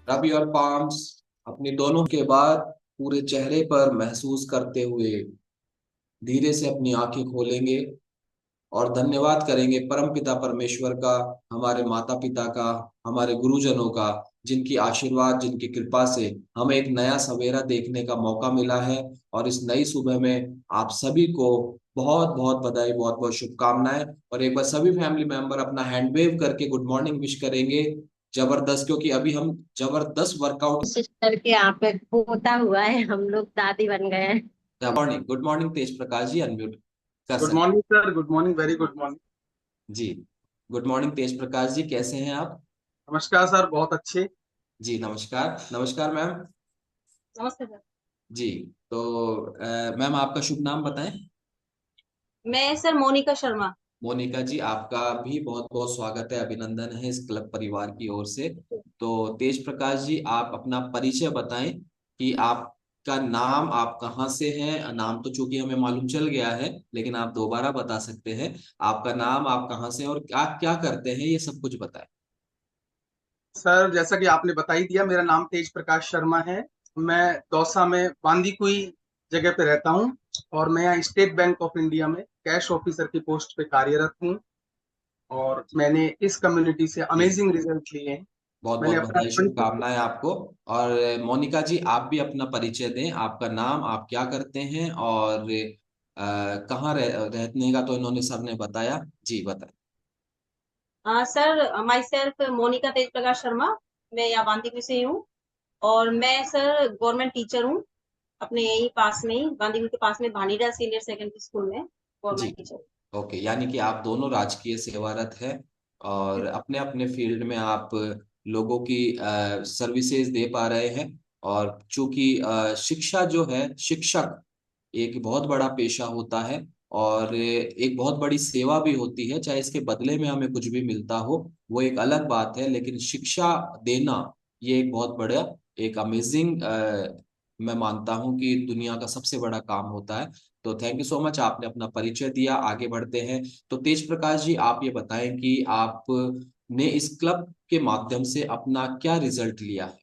Rub your palms, अपनी दोनों के बाद पूरे चेहरे पर महसूस करते हुए धीरे से अपनी आंखें खोलेंगे और धन्यवाद करेंगे परम पिता परमेश्वर का, हमारे माता पिता का, हमारे गुरुजनों का, जिनकी आशीर्वाद जिनकी कृपा से हमें एक नया सवेरा देखने का मौका मिला है। और इस नई सुबह में आप सभी को बहुत बहुत बधाई, बहुत बहुत शुभकामनाएं। और एक बार सभी फैमिली मेंबर अपना हैंड वेव करके गुड मॉर्निंग विश करेंगे। जबरदस्त, क्योंकि अभी हम जबरदस्त वर्कआउट। कोशिश करके आप पे पोता हुआ है, हम लोग दादी बन गए हैं। मॉर्निंग, गुड मॉर्निंग तेज प्रकाश जी, अनम्यूट कर गुड सकते morning sir, good morning, very good morning. हैं जी। गुड मॉर्निंग तेज प्रकाश जी, कैसे हैं आप? नमस्कार सर, बहुत अच्छे। जी नमस्कार, नमस्कार मैम। नमस्ते सर। जी। तो मैम आपका शुभ नाम बताएं। मैं सर मोनिका शर्मा। मोनिका जी, आपका भी बहुत बहुत स्वागत है, अभिनंदन है इस क्लब परिवार की ओर से। तो तेज प्रकाश जी, आप अपना परिचय बताएं कि आपका नाम, आप कहाँ से हैं। नाम तो चूंकि हमें मालूम चल गया है, लेकिन आप दोबारा बता सकते हैं। आपका नाम, आप कहाँ से हैं और आप क्या करते हैं, ये सब कुछ बताएं। सर, जैसा कि आपने बता ही दिया, मेरा नाम तेज प्रकाश शर्मा है। मैं दौसा में बांदीकुई जगह पे रहता हूँ और मैं यहाँ स्टेट बैंक ऑफ इंडिया में कैश ऑफिसर की पोस्ट पे कार्यरत हूँ। और मैंने इस कम्युनिटी से जी, अमेजिंग रिजल्ट लिए हैं। बहुत मैंने बहुत अपना बधाई, 20। शुभकामनाएं आपको। और मोनिका जी, आप भी अपना परिचय दें, आपका नाम, आप क्या करते हैं और कहाँ रहने का तो इन्होंने सर ने बताया। जी बताएं। सर, माई सेल्फ मोनिका तेज प्रकाश शर्मा। मैं यहाँ बांदीकुई से ही हूँ। और मैं सर गवर्नमेंट टीचर हूँ। अपने यही पास में ही, बांदीकुई के पास में भानीडा सीनियर सेकेंडरी स्कूल में जी, गवर्नमेंट टीचर। ओके, यानी कि आप दोनों राजकीय सेवारत हैं और अपने अपने फील्ड में आप लोगों की सर्विसेज दे पा रहे हैं। और चूंकि शिक्षा जो है, शिक्षक एक बहुत बड़ा पेशा होता है और एक बहुत बड़ी सेवा भी होती है, चाहे इसके बदले में हमें कुछ भी मिलता हो वो एक अलग बात है, लेकिन शिक्षा देना ये एक बहुत बड़ा, एक अमेजिंग, मैं मानता हूं कि दुनिया का सबसे बड़ा काम होता है। तो थैंक यू सो मच, आपने अपना परिचय दिया, आगे बढ़ते हैं। तो तेज प्रकाश जी, आप ये बताएं कि आपने इस क्लब के माध्यम से अपना क्या रिजल्ट लिया है।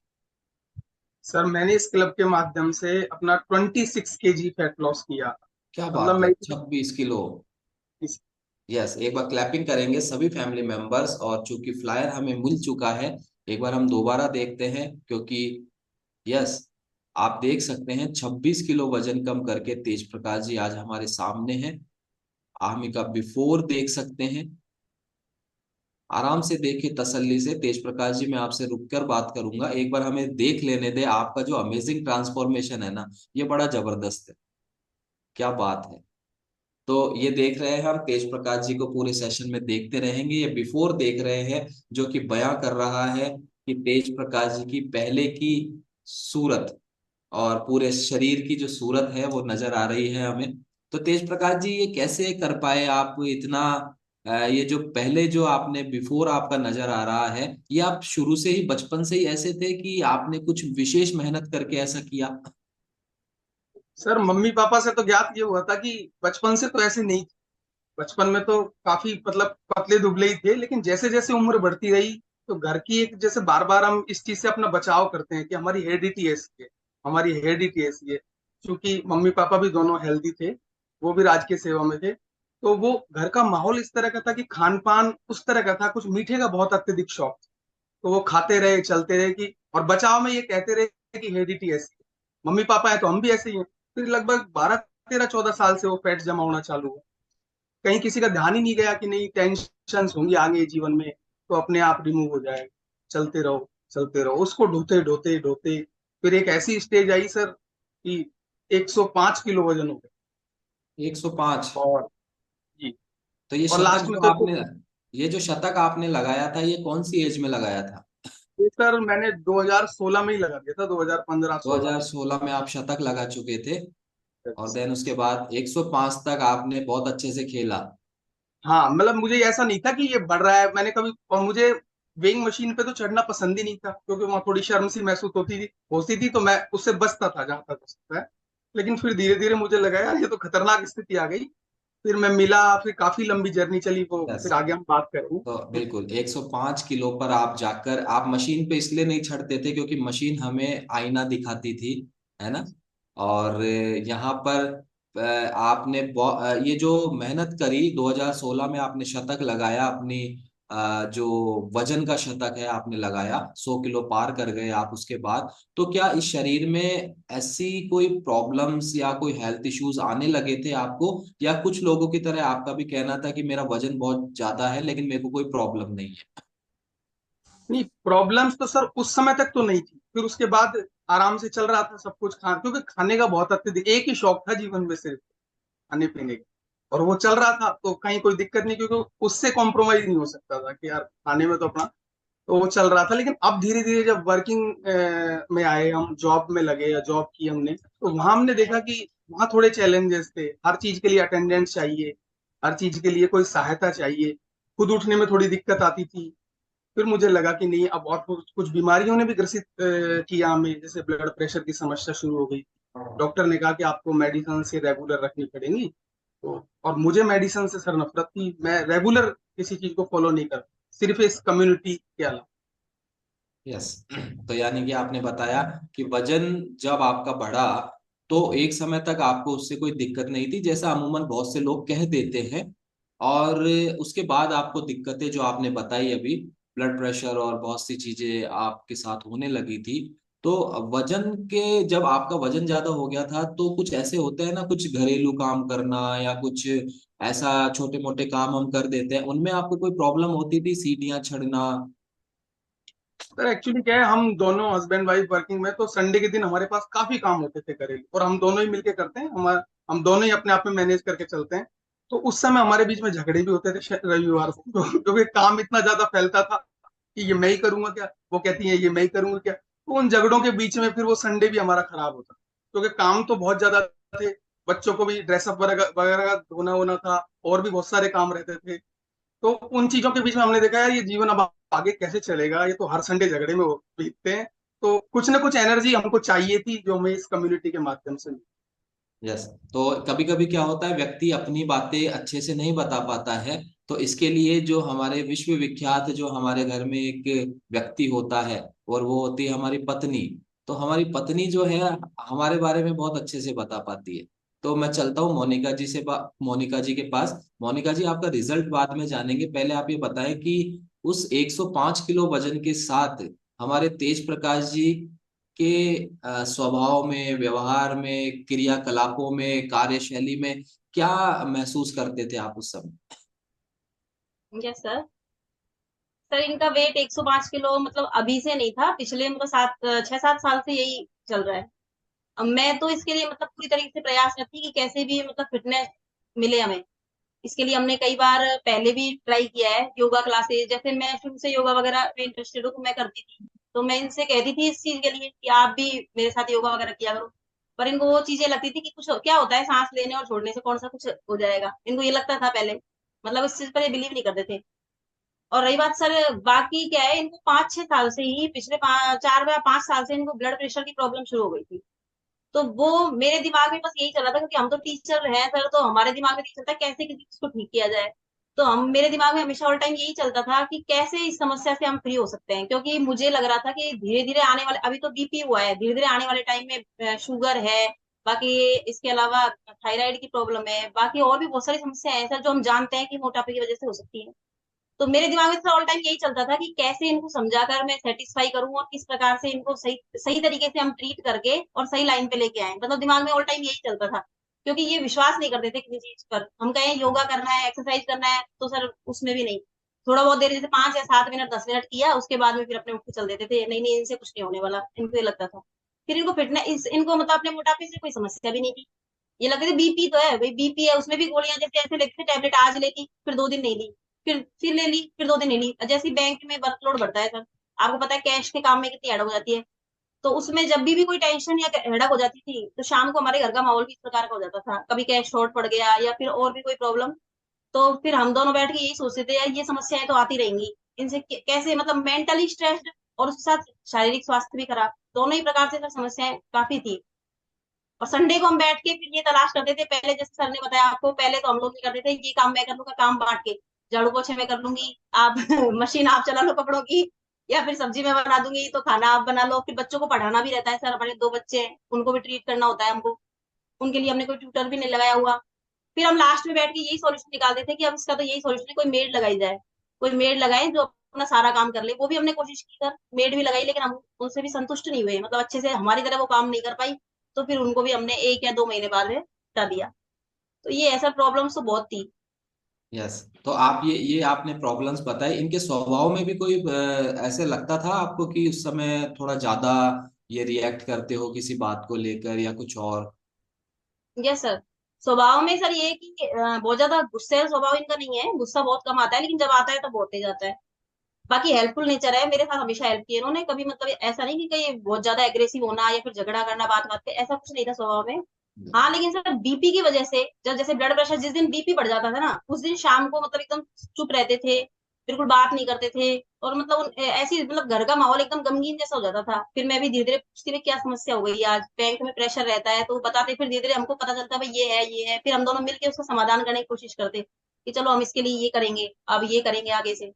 सर, मैंने इस क्लब के माध्यम से अपना 26 kg फैट लॉस किया। क्या मतलब बात है, मैं 26 किलो! इस यस, एक बार क्लैपिंग करेंगे सभी फैमिली मेंबर्स। और चूंकि फ्लायर हमें मिल चुका है, एक बार हम दोबारा देखते हैं, क्योंकि यस, आप देख सकते हैं 26 किलो वजन कम करके तेज प्रकाश जी आज हमारे सामने हैं। हम इनका बिफोर देख सकते हैं, आराम से देखिए तसल्ली से। तेज प्रकाश जी, मैं आपसे रुककर बात करूंगा, एक बार हमें देख लेने दे, आपका जो अमेजिंग ट्रांसफॉर्मेशन है ना, ये बड़ा जबरदस्त है, क्या बात है। तो ये देख रहे हैं हम, तेज प्रकाश जी को पूरे सेशन में देखते रहेंगे। ये बिफोर देख रहे हैं, जो कि बयां कर रहा है कि तेज प्रकाश जी की पहले की सूरत और पूरे शरीर की जो सूरत है वो नजर आ रही है हमें। तो तेज प्रकाश जी, ये कैसे कर पाए आप इतना, ये जो पहले जो आपने बिफोर आपका नजर आ रहा है, ये आप शुरू से ही, बचपन से ही ऐसे थे कि आपने कुछ विशेष मेहनत करके ऐसा किया? सर, मम्मी पापा से तो ज्ञात ये हुआ था कि बचपन से तो ऐसे नहीं। बचपन में तो काफी मतलब पतले दुबले ही थे, लेकिन जैसे जैसे उम्र बढ़ती रही तो घर की एक, जैसे बार बार हम इस चीज से अपना बचाव करते हैं कि हमारी हेरिडिटी ऐसी है, हमारी हेरिडिटी ऐसी है। क्योंकि मम्मी पापा भी दोनों हेल्दी थे, वो भी राजकीय सेवा में थे। तो वो घर का माहौल इस तरह का था कि खान पान उस तरह का था, कुछ मीठे का बहुत अत्यधिक शौक। तो वो खाते रहे, चलते रहे कि, और बचाव में ये कहते रहे कि हेरिडिटी ऐसी है, मम्मी पापा है तो हम भी ऐसे ही हैं। फिर लगभग 12 13 14 साल से वो फैट जमा होना चालू हुआ। कहीं किसी का ध्यान ही नहीं गया कि नहीं, टेंशन होंगी आगे जीवन में, तो अपने आप रिमूव हो जाएगा। चलते रहो, चलते रहो, उसको ढोते ढोते ढोते फिर एक ऐसी स्टेज आई सर कि 105 किलो वजन हो 105? गया। और जी, तो ये और शतक लास्ट में जो तो आपने, ये जो शतक आपने लगाया था, ये कौन सी एज में लगाया था? ये सर मैंने 2016 में ही लगा दिया था, 2015 16 में। 2016 में आप शतक लगा चुके थे, और देन उसके बाद 105 तक आपने बहुत अच्छे से खेला। हाँ, मतलब मुझे ऐसा नहीं था कि ये बढ़ रहा है, मैंने कभी, और मुझे वेइंग मशीन पे तो चढ़ना पसंद ही नहीं था, क्योंकि वहां थोड़ी शर्म सी महसूस होती थी, तो मैं उससे बचता था जहां तक हो सकता है। लेकिन फिर धीरे धीरे मुझे लगा यार ये तो खतरनाक स्थिति आ गई। फिर मैं मिला, फिर काफी लंबी जर्नी चली, वो यस। फिर आगे हम बात करेंगे। तो बिल्कुल 105 किलो पर आप जाकर आप मशीन पे इसलिए नहीं चढ़ते थे क्योंकि मशीन हमें आईना दिखाती थी, है ना। और यहाँ पर आपने ये जो मेहनत करी 2016 में आपने शतक लगाया अपनी, जो वजन का शतक है आपने लगाया, 100 किलो पार कर गए आप उसके बाद। तो क्या इस शरीर में ऐसी कोई प्रॉब्लम्स या कोई हेल्थ इश्यूज आने लगे थे आपको, या कुछ लोगों की तरह आपका भी कहना था कि मेरा वजन बहुत ज्यादा है लेकिन मेरे को कोई प्रॉब्लम नहीं है? नहीं, प्रॉब्लम्स तो सर उस समय तक तो नहीं थी, फिर उसके बाद आराम से चल रहा था सब कुछ। क्योंकि खाने का बहुत अत्यधिक एक ही शौक था जीवन में, सिर्फ खाने पीने का, और वो चल रहा था तो कहीं कोई दिक्कत नहीं, क्योंकि उससे कॉम्प्रोमाइज नहीं हो सकता था कि यार खाने में तो अपना, तो वो चल रहा था। लेकिन अब धीरे धीरे जब वर्किंग में आए, हम जॉब में लगे या जॉब की हमने, तो वहां हमने देखा कि वहां थोड़े चैलेंजेस थे। हर चीज के लिए अटेंडेंस चाहिए, हर चीज के लिए कोई सहायता चाहिए, खुद उठने में थोड़ी दिक्कत आती थी। फिर मुझे लगा कि नहीं, अब और कुछ बीमारियों ने भी ग्रसित किया हमें, जैसे ब्लड प्रेशर की समस्या शुरू हो गई। डॉक्टर ने कहा कि आपको मेडिसिन से रेगुलर रखनी पड़ेंगी। तो और मुझे मेडिसिन से सर नफरत थी, मैं रेगुलर किसी चीज को फॉलो नहीं कर, सिर्फ इस कम्युनिटी के अलावा। यस। तो यानी कि आपने बताया कि वजन जब आपका बढ़ा तो एक समय तक आपको उससे कोई दिक्कत नहीं थी, जैसा अमूमन बहुत से लोग कह देते हैं। और उसके बाद आपको दिक्कतें जो आपने बताई अभी, ब्लड प्रेशर और बहुत सी चीजें आपके साथ होने लगी थी। तो वजन के जब आपका वजन ज्यादा हो गया था तो कुछ ऐसे होते हैं ना, कुछ घरेलू काम करना या कुछ ऐसा छोटे मोटे काम हम कर देते हैं, उनमें आपको कोई प्रॉब्लम होती थी, सीढ़ियाँ चढ़ना? सर एक्चुअली क्या है, हम दोनों हस्बैंड वाइफ वर्किंग में, तो संडे के दिन हमारे पास काफी काम होते थे घरेलू, और हम दोनों ही मिलके करते हैं। हम दोनों ही अपने आप में मैनेज करके चलते हैं। तो उस समय हमारे बीच में झगड़े भी होते थे रविवार को, क्योंकि काम इतना ज्यादा फैलता था कि ये मैं ही करूंगा क्या, वो कहती है ये मैं ही करूंगा क्या। तो उन झगड़ों के बीच में फिर वो संडे भी हमारा खराब होता, क्योंकि काम तो बहुत ज्यादा थे। बच्चों को भी ड्रेसअप वगैरह वगैरह का धोना होना था, और भी बहुत सारे काम रहते थे। तो उन चीजों के बीच में हमने देखा यार, ये जीवन अब आगे कैसे चलेगा, ये तो हर संडे झगड़े में बीतते हैं। तो कुछ ना कुछ एनर्जी हमको चाहिए थी, जो हमें इस कम्युनिटी के माध्यम से मिली। यस। तो कभी कभी क्या होता है, व्यक्ति अपनी बातें अच्छे से नहीं बता पाता है, तो इसके लिए जो हमारे विश्व विख्यात जो हमारे घर में एक व्यक्ति होता है, और वो होती है हमारी पत्नी। तो हमारी पत्नी जो है हमारे बारे में बहुत अच्छे से बता पाती है। तो मैं चलता हूँ मोनिका जी से मोनिका जी के पास। मोनिका जी, आपका रिजल्ट बाद में जानेंगे, पहले आप ये बताएं कि उस 105 किलो वजन के साथ हमारे तेज प्रकाश जी के स्वभाव में, व्यवहार में, क्रियाकलापों में, कार्यशैली में क्या महसूस करते थे आप उस समय? Yes sir. सर इनका वेट 105 किलो मतलब अभी से नहीं था, पिछले मतलब 6-7 साल से यही चल रहा है। अब मैं तो इसके लिए मतलब पूरी तरीके से प्रयासरत थी कि कैसे भी मतलब फिटनेस मिले हमें। इसके लिए हमने कई बार पहले भी ट्राई किया है, योगा क्लासेस, जैसे मैं शुरू से योगा वगैरह में इंटरेस्टेड हूँ तो मैं करती थी। तो मैं इनसे कहती थी इस चीज के लिए कि आप भी मेरे साथ योगा वगैरह किया करो। पर इनको वो चीजें लगती थी कि कुछ क्या होता है, सांस लेने और छोड़ने से कौन सा कुछ हो जाएगा, इनको ये लगता था पहले। मतलब इस चीज पर ये बिलीव नहीं करते थे। और रही बात सर, बाकी क्या है, इनको 5-6 साल से ही, पिछले 4 या 5 साल से इनको ब्लड प्रेशर की प्रॉब्लम शुरू हो गई थी। तो वो मेरे दिमाग में बस यही चल रहा था, क्योंकि हम तो टीचर हैं सर, तो हमारे दिमाग में यही चलता है कैसे किसी चीज को ठीक किया जाए। तो हम मेरे दिमाग में हमेशा ऑल टाइम यही चलता था कि कैसे इस समस्या से हम फ्री हो सकते हैं, क्योंकि मुझे लग रहा था कि धीरे धीरे आने वाले, अभी तो बीपी हुआ है, धीरे धीरे आने वाले टाइम में शुगर है, बाकी इसके अलावा थायराइड की प्रॉब्लम है, बाकी और भी बहुत सारी समस्या है सर, जो हम जानते हैं कि मोटापे की वजह से हो सकती है। तो मेरे दिमाग में ऑल टाइम यही चलता था कि कैसे इनको समझाकर मैं सेटिस्फाई करूं, और किस प्रकार से इनको सही सही तरीके से हम ट्रीट करके और सही लाइन पे लेके आए, मतलब दिमाग में ऑल टाइम यही चलता था। क्योंकि ये विश्वास नहीं करते थे किसी चीज पर, हम कहें योगा करना है, एक्सरसाइज करना है, तो सर उसमें भी नहीं। थोड़ा बहुत देर, जैसे 5 या 7 मिनट 10 मिनट किया, उसके बाद में फिर अपने उठ के चल देते थे, नहीं नहीं इनसे कुछ नहीं होने वाला, इनको ये लगता था। फिर इनको फिटनेस, इनको मतलब अपने मोटापे से कोई समस्या भी नहीं थी। ये लगता था बीपी तो है भाई, बीपी है, उसमें भी गोलियां जैसे ऐसे लेते थे, टैबलेट आज लेती, फिर 2 दिन नहीं ली, फिर ले ली, फिर 2 दिन नहीं ली। जैसे ही बैंक में वर्कलोड बढ़ता है सर, आपको पता है कैश के काम में कितनी हेडक हो जाती है। तो उसमें जब भी कोई टेंशन या हेडक हो जाती थी, तो शाम को हमारे घर का माहौल भी इस प्रकार का हो जाता था, कभी कैश शॉर्ट पड़ गया या फिर और भी कोई प्रॉब्लम। तो फिर हम दोनों बैठ के यही सोचते थे, यार ये समस्याएं तो आती रहेंगी, इनसे कैसे, मतलब मेंटली स्ट्रेस्ड और उसके साथ शारीरिक स्वास्थ्य भी खराब, दोनों ही प्रकार से सर समस्याएं काफी थी। और संडे को हम बैठ के फिर ये तलाश करते थे, पहले जैसे सर ने बताया आपको, पहले तो हम लोग नहीं करते थे, ये काम मैं कर लूंगा, काम बांट के, झाड़ू पोछे मैं कर लूंगी, आप मशीन आप चला लो कपड़ों की, या फिर सब्जी मैं बना दूंगी तो खाना आप बना लो। फिर बच्चों को पढ़ाना भी रहता है सर, हमारे 2 बच्चे हैं, उनको भी ट्रीट करना होता है हमको, उनके लिए हमने कोई ट्यूटर भी नहीं लगाया हुआ। फिर हम लास्ट में बैठ के यही सॉल्यूशन निकालते थे कि अब इसका तो यही सॉल्यूशन है, कोई मेड लगाई जाए, कोई मेड लगाए जो अपना सारा काम कर ले। वो भी हमने कोशिश की सर, मेड भी लगाई, लेकिन हम उनसे भी संतुष्ट नहीं हुए, मतलब अच्छे से हमारी तरह वो काम नहीं कर पाई। तो फिर उनको भी हमने 1 या 2 महीने बाद में हटा दिया। तो ये ऐसा प्रॉब्लम्स तो बहुत थी। यस। तो आप ये आपने प्रॉब्लम्स बताए, इनके स्वभाव में भी कोई ऐसे लगता था आपको कि उस समय थोड़ा ज्यादा ये रिएक्ट करते हो किसी बात को लेकर या कुछ और? Yes sir. स्वभाव में सर ये है कि बहुत ज्यादा गुस्से स्वभाव इनका नहीं है, गुस्सा बहुत कम आता है, लेकिन जब आता है तो बहुत तेज आता है। बाकी हेल्पफुल नेचर है, मेरे साथ हमेशा हेल्प की है इन्होंने, कभी मतलब ऐसा नहीं कि कहीं बहुत ज्यादा एग्रेसिव होना या फिर झगड़ा करना बात बात पे, ऐसा कुछ नहीं था स्वभाव में। हाँ लेकिन सर बीपी की वजह से, जब जैसे ब्लड प्रेशर, जिस दिन बीपी बढ़ जाता था ना, उस दिन शाम को मतलब एकदम चुप रहते थे, बिल्कुल बात नहीं करते थे। और मतलब ऐसी मतलब घर का माहौल एकदम गमगीन जैसा हो जाता था। फिर मैं भी धीरे धीरे पूछती, भाई क्या समस्या हो गई आज, बैंक में प्रेशर रहता है, तो वो बताते, फिर धीरे धीरे हमको पता चलता भाई ये है ये है, फिर हम दोनों मिलकर उसका समाधान करने की कोशिश करते कि चलो हम इसके लिए ये करेंगे, अब ये करेंगे आगे से।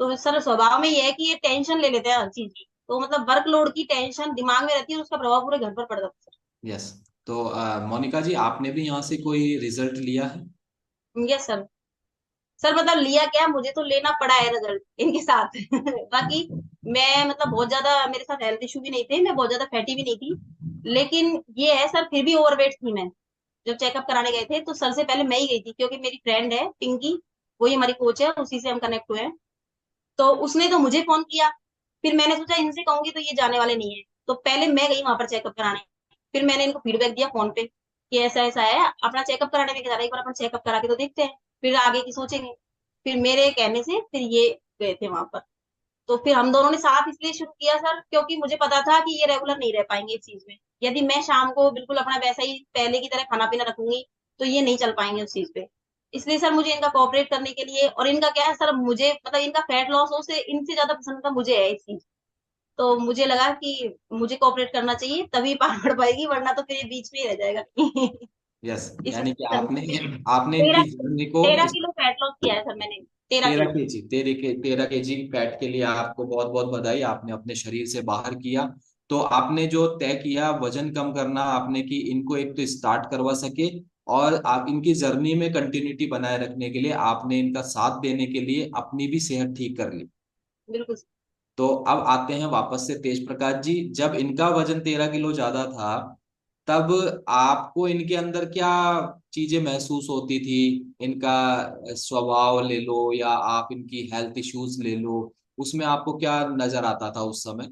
तो सर स्वभाव में ये है कि ये टेंशन ले लेते हैं हर चीज की, तो मतलब वर्कलोड की टेंशन दिमाग में रहती है और उसका प्रभाव पूरे घर पर पड़ जाता यस। तो मोनिका जी, आपने भी यहाँ से कोई रिजल्ट लिया है? है। Yes sir. सर मतलब लिया क्या, मुझे तो लेना पड़ा है रिजल्ट इनके साथ। बाकी मैं मतलब बहुत ज्यादा मेरे साथ हेल्थ इशू भी नहीं थे, मैं बहुत ज्यादा फैटी भी नहीं थी, लेकिन ये है सर, फिर भी ओवरवेट थी मैं। जब चेकअप कराने गए थे तो सर से पहले मैं ही गई थी, क्योंकि मेरी फ्रेंड है पिंकी, वही हमारी कोच है, उसी से हम कनेक्ट हुए हैं। तो उसने तो मुझे फोन किया, फिर मैंने सोचा इनसे कहूंगी तो ये जाने वाले नहीं है, तो पहले मैं गई वहां पर चेकअप कराने। फिर मैंने इनको फीडबैक दिया फोन पे कि ऐसा ऐसा है, अपना चेकअप कराने में क्या जा रहा है, एक बार अपन चेकअप करा के तो देखते हैं, फिर आगे की सोचेंगे। फिर मेरे कहने से फिर ये गए थे वहां पर। तो फिर हम दोनों ने साथ इसलिए शुरू किया सर, क्योंकि मुझे पता था कि ये रेगुलर नहीं रह पाएंगे इस चीज में। यदि मैं शाम को बिल्कुल अपना वैसा ही पहले की तरह खाना पीना रखूंगी तो ये नहीं चल पाएंगे उस चीज पे। इसलिए सर मुझे इनका कोऑपरेट करने के लिए, और इनका क्या है सर, मुझे मतलब इनका फैट लॉस हो से इनसे ज्यादा पसंद था मुझे है इस चीज। तो मुझे लगा कि मुझे कोऑपरेट करना चाहिए, तभी पार पड़ पाएगी, वरना तो फिर ये बीच में ही रह जाएगा। यस। यानी कि इसलिए सर आपने आपने तेरह इनकी जर्नी को तेरह किलो फैट लॉस किया है सर मैंने। तेरह 13 किलो केजी 13 केजी फैट के लिए आपको बहुत बहुत बधाई, आपने अपने शरीर से बाहर किया। तो आपने जो तय किया वजन कम करना आपने, कि इनको एक तो स्टार्ट करवा सके और आप इनकी जर्नी में कंटिन्यूटी बनाए रखने के लिए आपने इनका साथ देने के लिए अपनी भी सेहत ठीक कर ली। बिल्कुल। तो अब आते हैं वापस से तेज प्रकाश जी, जब इनका वजन 13 किलो ज्यादा था तब आपको इनके अंदर क्या चीजें महसूस होती थी? इनका स्वभाव ले लो या आप इनकी हेल्थ इश्यूज ले लो, उसमें आपको क्या नजर आता था उस समय?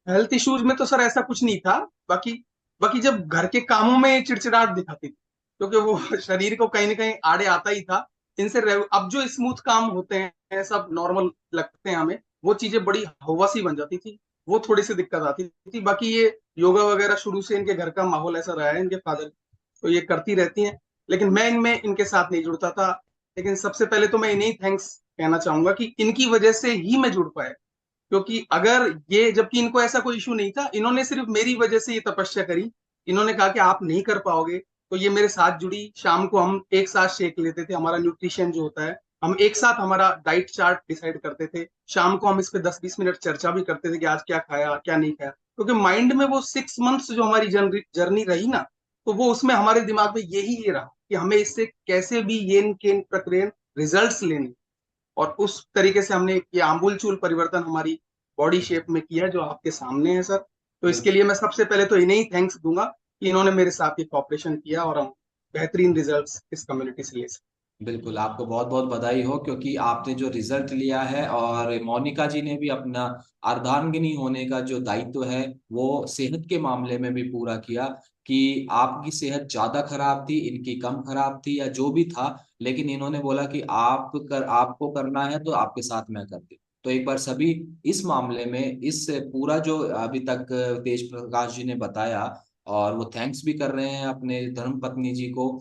हेल्थ इश्यूज में तो सर ऐसा कुछ नहीं था। बाकी बाकी जब घर के कामों में चिड़चिड़ाहट दिखाती थी, क्योंकि वो शरीर को कहीं ना कहीं आड़े आता ही था। अब जो स्मूथ काम होते हैं सब नॉर्मल लगते हैं हमें, वो चीजें बड़ी हौवा सी बन जाती थी। वो थोड़ी सी दिक्कत आती थी। बाकी ये योगा वगैरह शुरू से इनके घर का माहौल ऐसा रहा है, इनके फादर तो ये करती रहती हैं, लेकिन मैं इनमें इनके साथ नहीं जुड़ता था। लेकिन सबसे पहले तो मैं इन्हें थैंक्स कहना चाहूंगा कि इनकी वजह से ही मैं जुड़ पाया। क्योंकि अगर ये, जबकि इनको ऐसा कोई इशू नहीं था, इन्होंने सिर्फ मेरी वजह से ये तपस्या करी। इन्होंने कहा कि आप नहीं कर पाओगे, तो ये मेरे साथ जुड़ी। शाम को हम एक साथ शेक लेते थे, हमारा न्यूट्रिशन जो होता है, हम एक साथ हमारा डाइट चार्ट डिसाइड करते थे। शाम को हम इस पे 10-20 मिनट चर्चा भी करते थे कि आज क्या खाया क्या नहीं खाया। क्योंकि माइंड में वो 6 मंथ्स जो हमारी जर्नी रही ना, तो वो उसमें हमारे दिमाग में यही ये रहा कि हमें इससे कैसे भी ये प्रक्रिया रिजल्ट्स लेने। और उस तरीके से हमने ये आमूलचूल परिवर्तन हमारी बॉडी शेप में किया, जो आपके सामने है सर। तो इसके लिए मैं सबसे पहले तो इन्हें ही थैंक्स दूंगा कि इन्होंने मेरे साथ ये कॉपरेशन किया और हम बेहतरीन रिजल्ट्स इस कम्युनिटी से ले सकें। बिल्कुल, आपको बहुत बहुत बधाई हो, क्योंकि आपने जो रिजल्ट लिया है और मोनिका जी ने भी अपना अर्धांगिनी होने का जो दायित्व है वो सेहत के मामले में भी पूरा किया। कि आपकी सेहत ज्यादा खराब थी, इनकी कम खराब थी या जो भी था, लेकिन इन्होंने बोला कि आपको करना है तो आपके साथ मैं करती। तो एक बार सभी इस मामले में इस पूरा जो अभी तक तेज प्रकाश जी ने बताया, और वो थैंक्स भी कर रहे हैं अपने धर्म पत्नी जी को,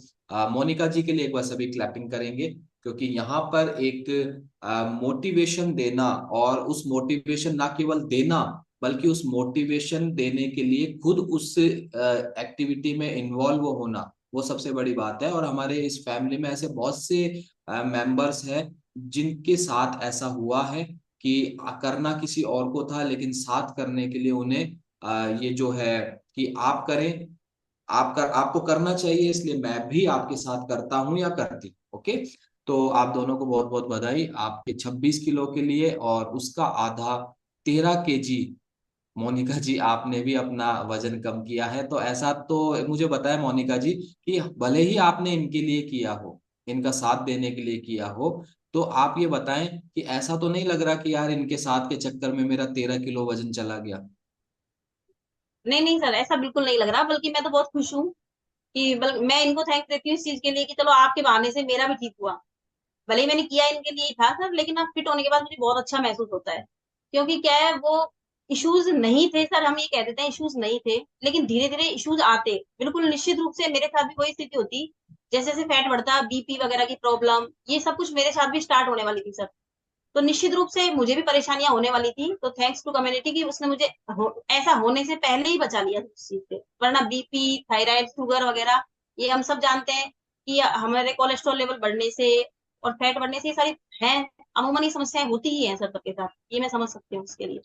मोनिका जी के लिए एक बार सभी क्लैपिंग करेंगे। क्योंकि यहाँ पर एक मोटिवेशन देना, और उस मोटिवेशन ना केवल देना बल्कि उस मोटिवेशन देने के लिए खुद उस एक्टिविटी में इन्वॉल्व होना, वो सबसे बड़ी बात है। और हमारे इस फैमिली में ऐसे बहुत से मेंबर्स हैं जिनके साथ ऐसा हुआ है कि करना किसी और को था, लेकिन साथ करने के लिए उन्हें ये जो है कि आप करें, आपको करना चाहिए, इसलिए मैं भी आपके साथ करता हूं या करती हूँ। ओके, तो आप दोनों को बहुत बहुत बधाई आपके 26 किलो के लिए, और उसका आधा 13 केजी। मोनिका जी, आपने भी अपना वजन कम किया है। तो ऐसा तो मुझे बताया मोनिका जी कि भले ही आपने इनके लिए किया हो, इनका साथ देने के लिए किया हो, तो आप ये बताएं कि ऐसा तो नहीं लग रहा कि यार इनके साथ के चक्कर में मेरा 13 किलो वजन चला गया। नहीं नहीं सर, ऐसा बिल्कुल नहीं लग रहा, बल्कि मैं तो बहुत खुश हूँ कि मैं इनको थैंक्स देती हूँ इस चीज के लिए कि चलो आपके बहाने से मेरा भी ठीक हुआ। भले ही मैंने किया इनके लिए ही था सर, लेकिन अब फिट होने के बाद मुझे बहुत अच्छा महसूस होता है। क्योंकि क्या है, वो इश्यूज नहीं थे सर, हम ये कह देते हैं इश्यूज नहीं थे, लेकिन धीरे धीरे इश्यूज आते। बिल्कुल निश्चित रूप से मेरे साथ भी वही स्थिति होती। जैसे जैसे फैट बढ़ता, बीपी वगैरह की प्रॉब्लम, ये सब कुछ मेरे साथ भी स्टार्ट होने वाली थी सर। तो निश्चित रूप से मुझे भी परेशानियां होने वाली थी। तो थैंक्स टू कम्युनिटी की उसने मुझे ऐसा होने से पहले ही बचा लिया उस चीज से। वरना बीपी, थायराइड, शुगर वगैरह, ये हम सब जानते हैं कि हमारे कोलेस्ट्रॉल लेवल बढ़ने से और फैट बढ़ने से ये सारी हैं, अमूमन ये समस्याएं होती ही हैं सर सबके साथ। ये मैं समझ सकती हूँ उसके लिए।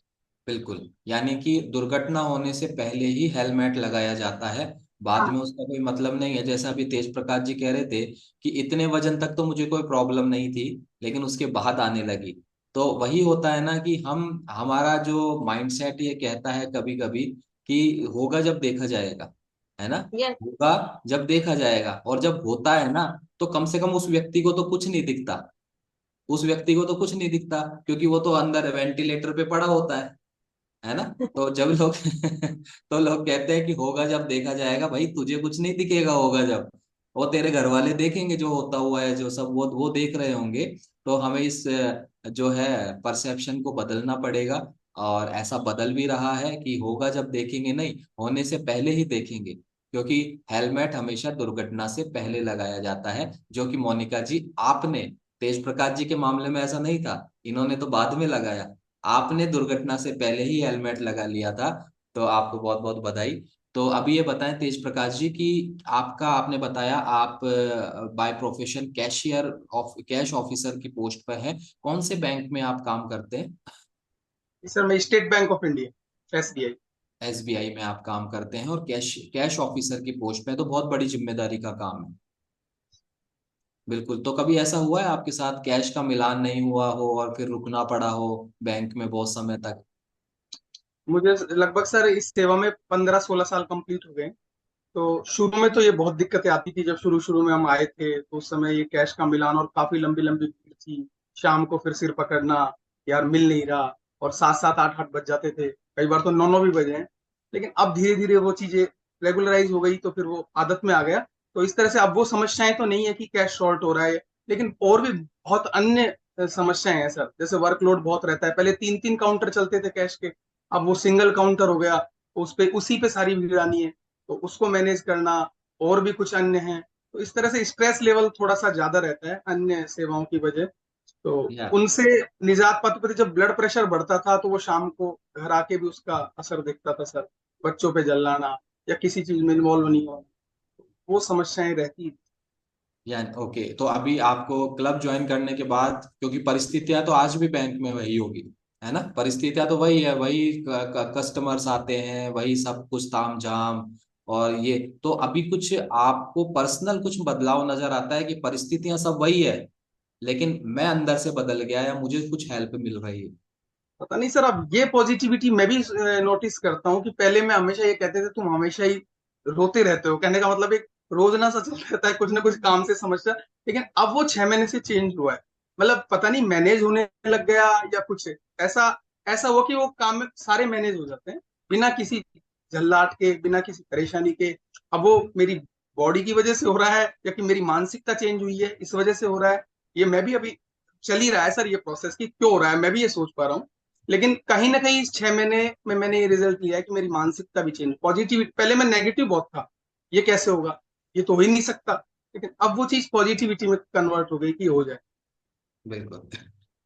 बिल्कुल, यानी कि दुर्घटना होने से पहले ही हेलमेट लगाया जाता है, बाद हाँ। में उसका कोई मतलब नहीं है। जैसा अभी तेज प्रकाश जी कह रहे थे कि इतने वजन तक तो मुझे कोई प्रॉब्लम नहीं थी, लेकिन उसके बाद आने लगी। तो वही होता है ना कि हमारा जो माइंडसेट ये कहता है कभी कभी कि होगा जब देखा जाएगा, है ना। यस। होगा जब देखा जाएगा, और जब होता है ना, तो कम से कम उस व्यक्ति को तो कुछ नहीं दिखता। उस व्यक्ति को तो कुछ नहीं दिखता, क्योंकि वो तो अंदर वेंटिलेटर पे पड़ा होता है ना। तो जब लोग तो लोग कहते हैं कि होगा जब देखा जाएगा, भाई तुझे कुछ नहीं दिखेगा होगा जब, वो तेरे घर वाले देखेंगे जो होता हुआ है, जो सब वो देख रहे होंगे। तो हमें इस जो है परसेप्शन को बदलना पड़ेगा, और ऐसा बदल भी रहा है कि होगा जब देखेंगे नहीं, होने से पहले ही देखेंगे। क्योंकि हेलमेट हमेशा दुर्घटना से पहले लगाया जाता है, जो कि मोनिका जी आपने, तेज प्रकाश जी के मामले में ऐसा नहीं था, इन्होंने तो बाद में लगाया। आपने दुर्घटना से पहले ही हेलमेट लगा लिया था। तो आपको बहुत बहुत बधाई। तो अभी ये बताएं तेज प्रकाश जी कि आपका, आपने बताया आप बाय प्रोफेशन कैश ऑफिसर की पोस्ट पर हैं, कौन से बैंक में आप काम करते हैं? सर मैं state bank of India, SBI। SBI में आप काम करते हैं, और कैश कैश ऑफिसर की पोस्ट पे है, तो बहुत बड़ी जिम्मेदारी का काम है। बिल्कुल, तो कभी ऐसा हुआ है आपके साथ कैश का मिलान नहीं हुआ हो और फिर रुकना पड़ा हो बैंक में बहुत समय तक? मुझे लगभग सर इस सेवा में 15-16 साल कंप्लीट हो गए। तो शुरू में तो ये बहुत दिक्कतें आती थी, जब शुरू शुरू में हम आए थे तो उस समय ये कैश का मिलान और काफी लंबी लंबी भीड़ थी। शाम को फिर सिर पकड़ना, यार मिल नहीं रहा, और 7-7, 8-8 बज जाते थे, कई बार तो 9-9 भी बजे हैं। लेकिन अब धीरे धीरे वो चीजें रेगुलराइज हो गई, तो फिर वो आदत में आ गया। तो इस तरह से अब वो समस्याएं तो नहीं है कि कैश शॉर्ट हो रहा है, लेकिन और भी बहुत अन्य समस्याएं हैं सर। जैसे वर्कलोड बहुत रहता है, पहले 3-3 काउंटर चलते थे कैश के, अब वो सिंगल काउंटर हो गया, उस पे उसी पे सारी भीड़ आनी है, तो उसको मैनेज करना, और भी कुछ अन्य हैं। तो इस तरह से स्ट्रेस लेवल थोड़ा सा ज्यादा रहता है अन्य सेवाओं की वजह। तो या उनसे निजात पाते पाते जब ब्लड प्रेशर बढ़ता था, तो वो शाम को घर आके भी उसका असर दिखता था सर। बच्चों पे जलाना या किसी चीज में इन्वॉल्व नहीं होना, वो समस्याएं रहती। यानी ओके, तो अभी आपको क्लब ज्वाइन करने के बाद, क्योंकि परिस्थितियां तो आज भी बैंक में वही होगी, है ना, परिस्थितियां तो वही है, वही कस्टमर्स आते हैं, वही सब कुछ तामझाम, और ये तो अभी कुछ आपको पर्सनल कुछ बदलाव नजर आता है कि परिस्थितियां सब वही है, लेकिन मैं अंदर से बदल गया, या मुझे कुछ हेल्प मिल रही है? पता नहीं सर, अब ये पॉजिटिविटी मैं भी नोटिस करता हूँ कि पहले मैं हमेशा ये कहते थे तुम हमेशा ही रोते रहते हो, कहने का मतलब एक रोजना सा चल रहता है कुछ ना कुछ काम से समस्या। लेकिन अब वो 6 महीने से चेंज हुआ है। मतलब पता नहीं मैनेज होने लग गया या कुछ ऐसा ऐसा हुआ कि वो काम में सारे मैनेज हो जाते हैं, बिना किसी झल्लाट के, बिना किसी परेशानी के। अब वो मेरी बॉडी की वजह से हो रहा है या कि मेरी मानसिकता चेंज हुई है इस वजह से हो रहा है, ये मैं भी अभी चल ही रहा है सर ये प्रोसेस कि क्यों हो रहा है, मैं भी ये सोच पा रहा हूँ। लेकिन कहीं ना कहीं इस 6 महीने में मैंने ये रिजल्ट लिया है कि मेरी मानसिकता भी चेंज, पॉजिटिविटी, पहले मैं नेगेटिव बहुत था, ये कैसे होगा, ये तो हो ही नहीं सकता। लेकिन अब वो चीज पॉजिटिविटी में कन्वर्ट हो गई कि हो जाए। बिल्कुल।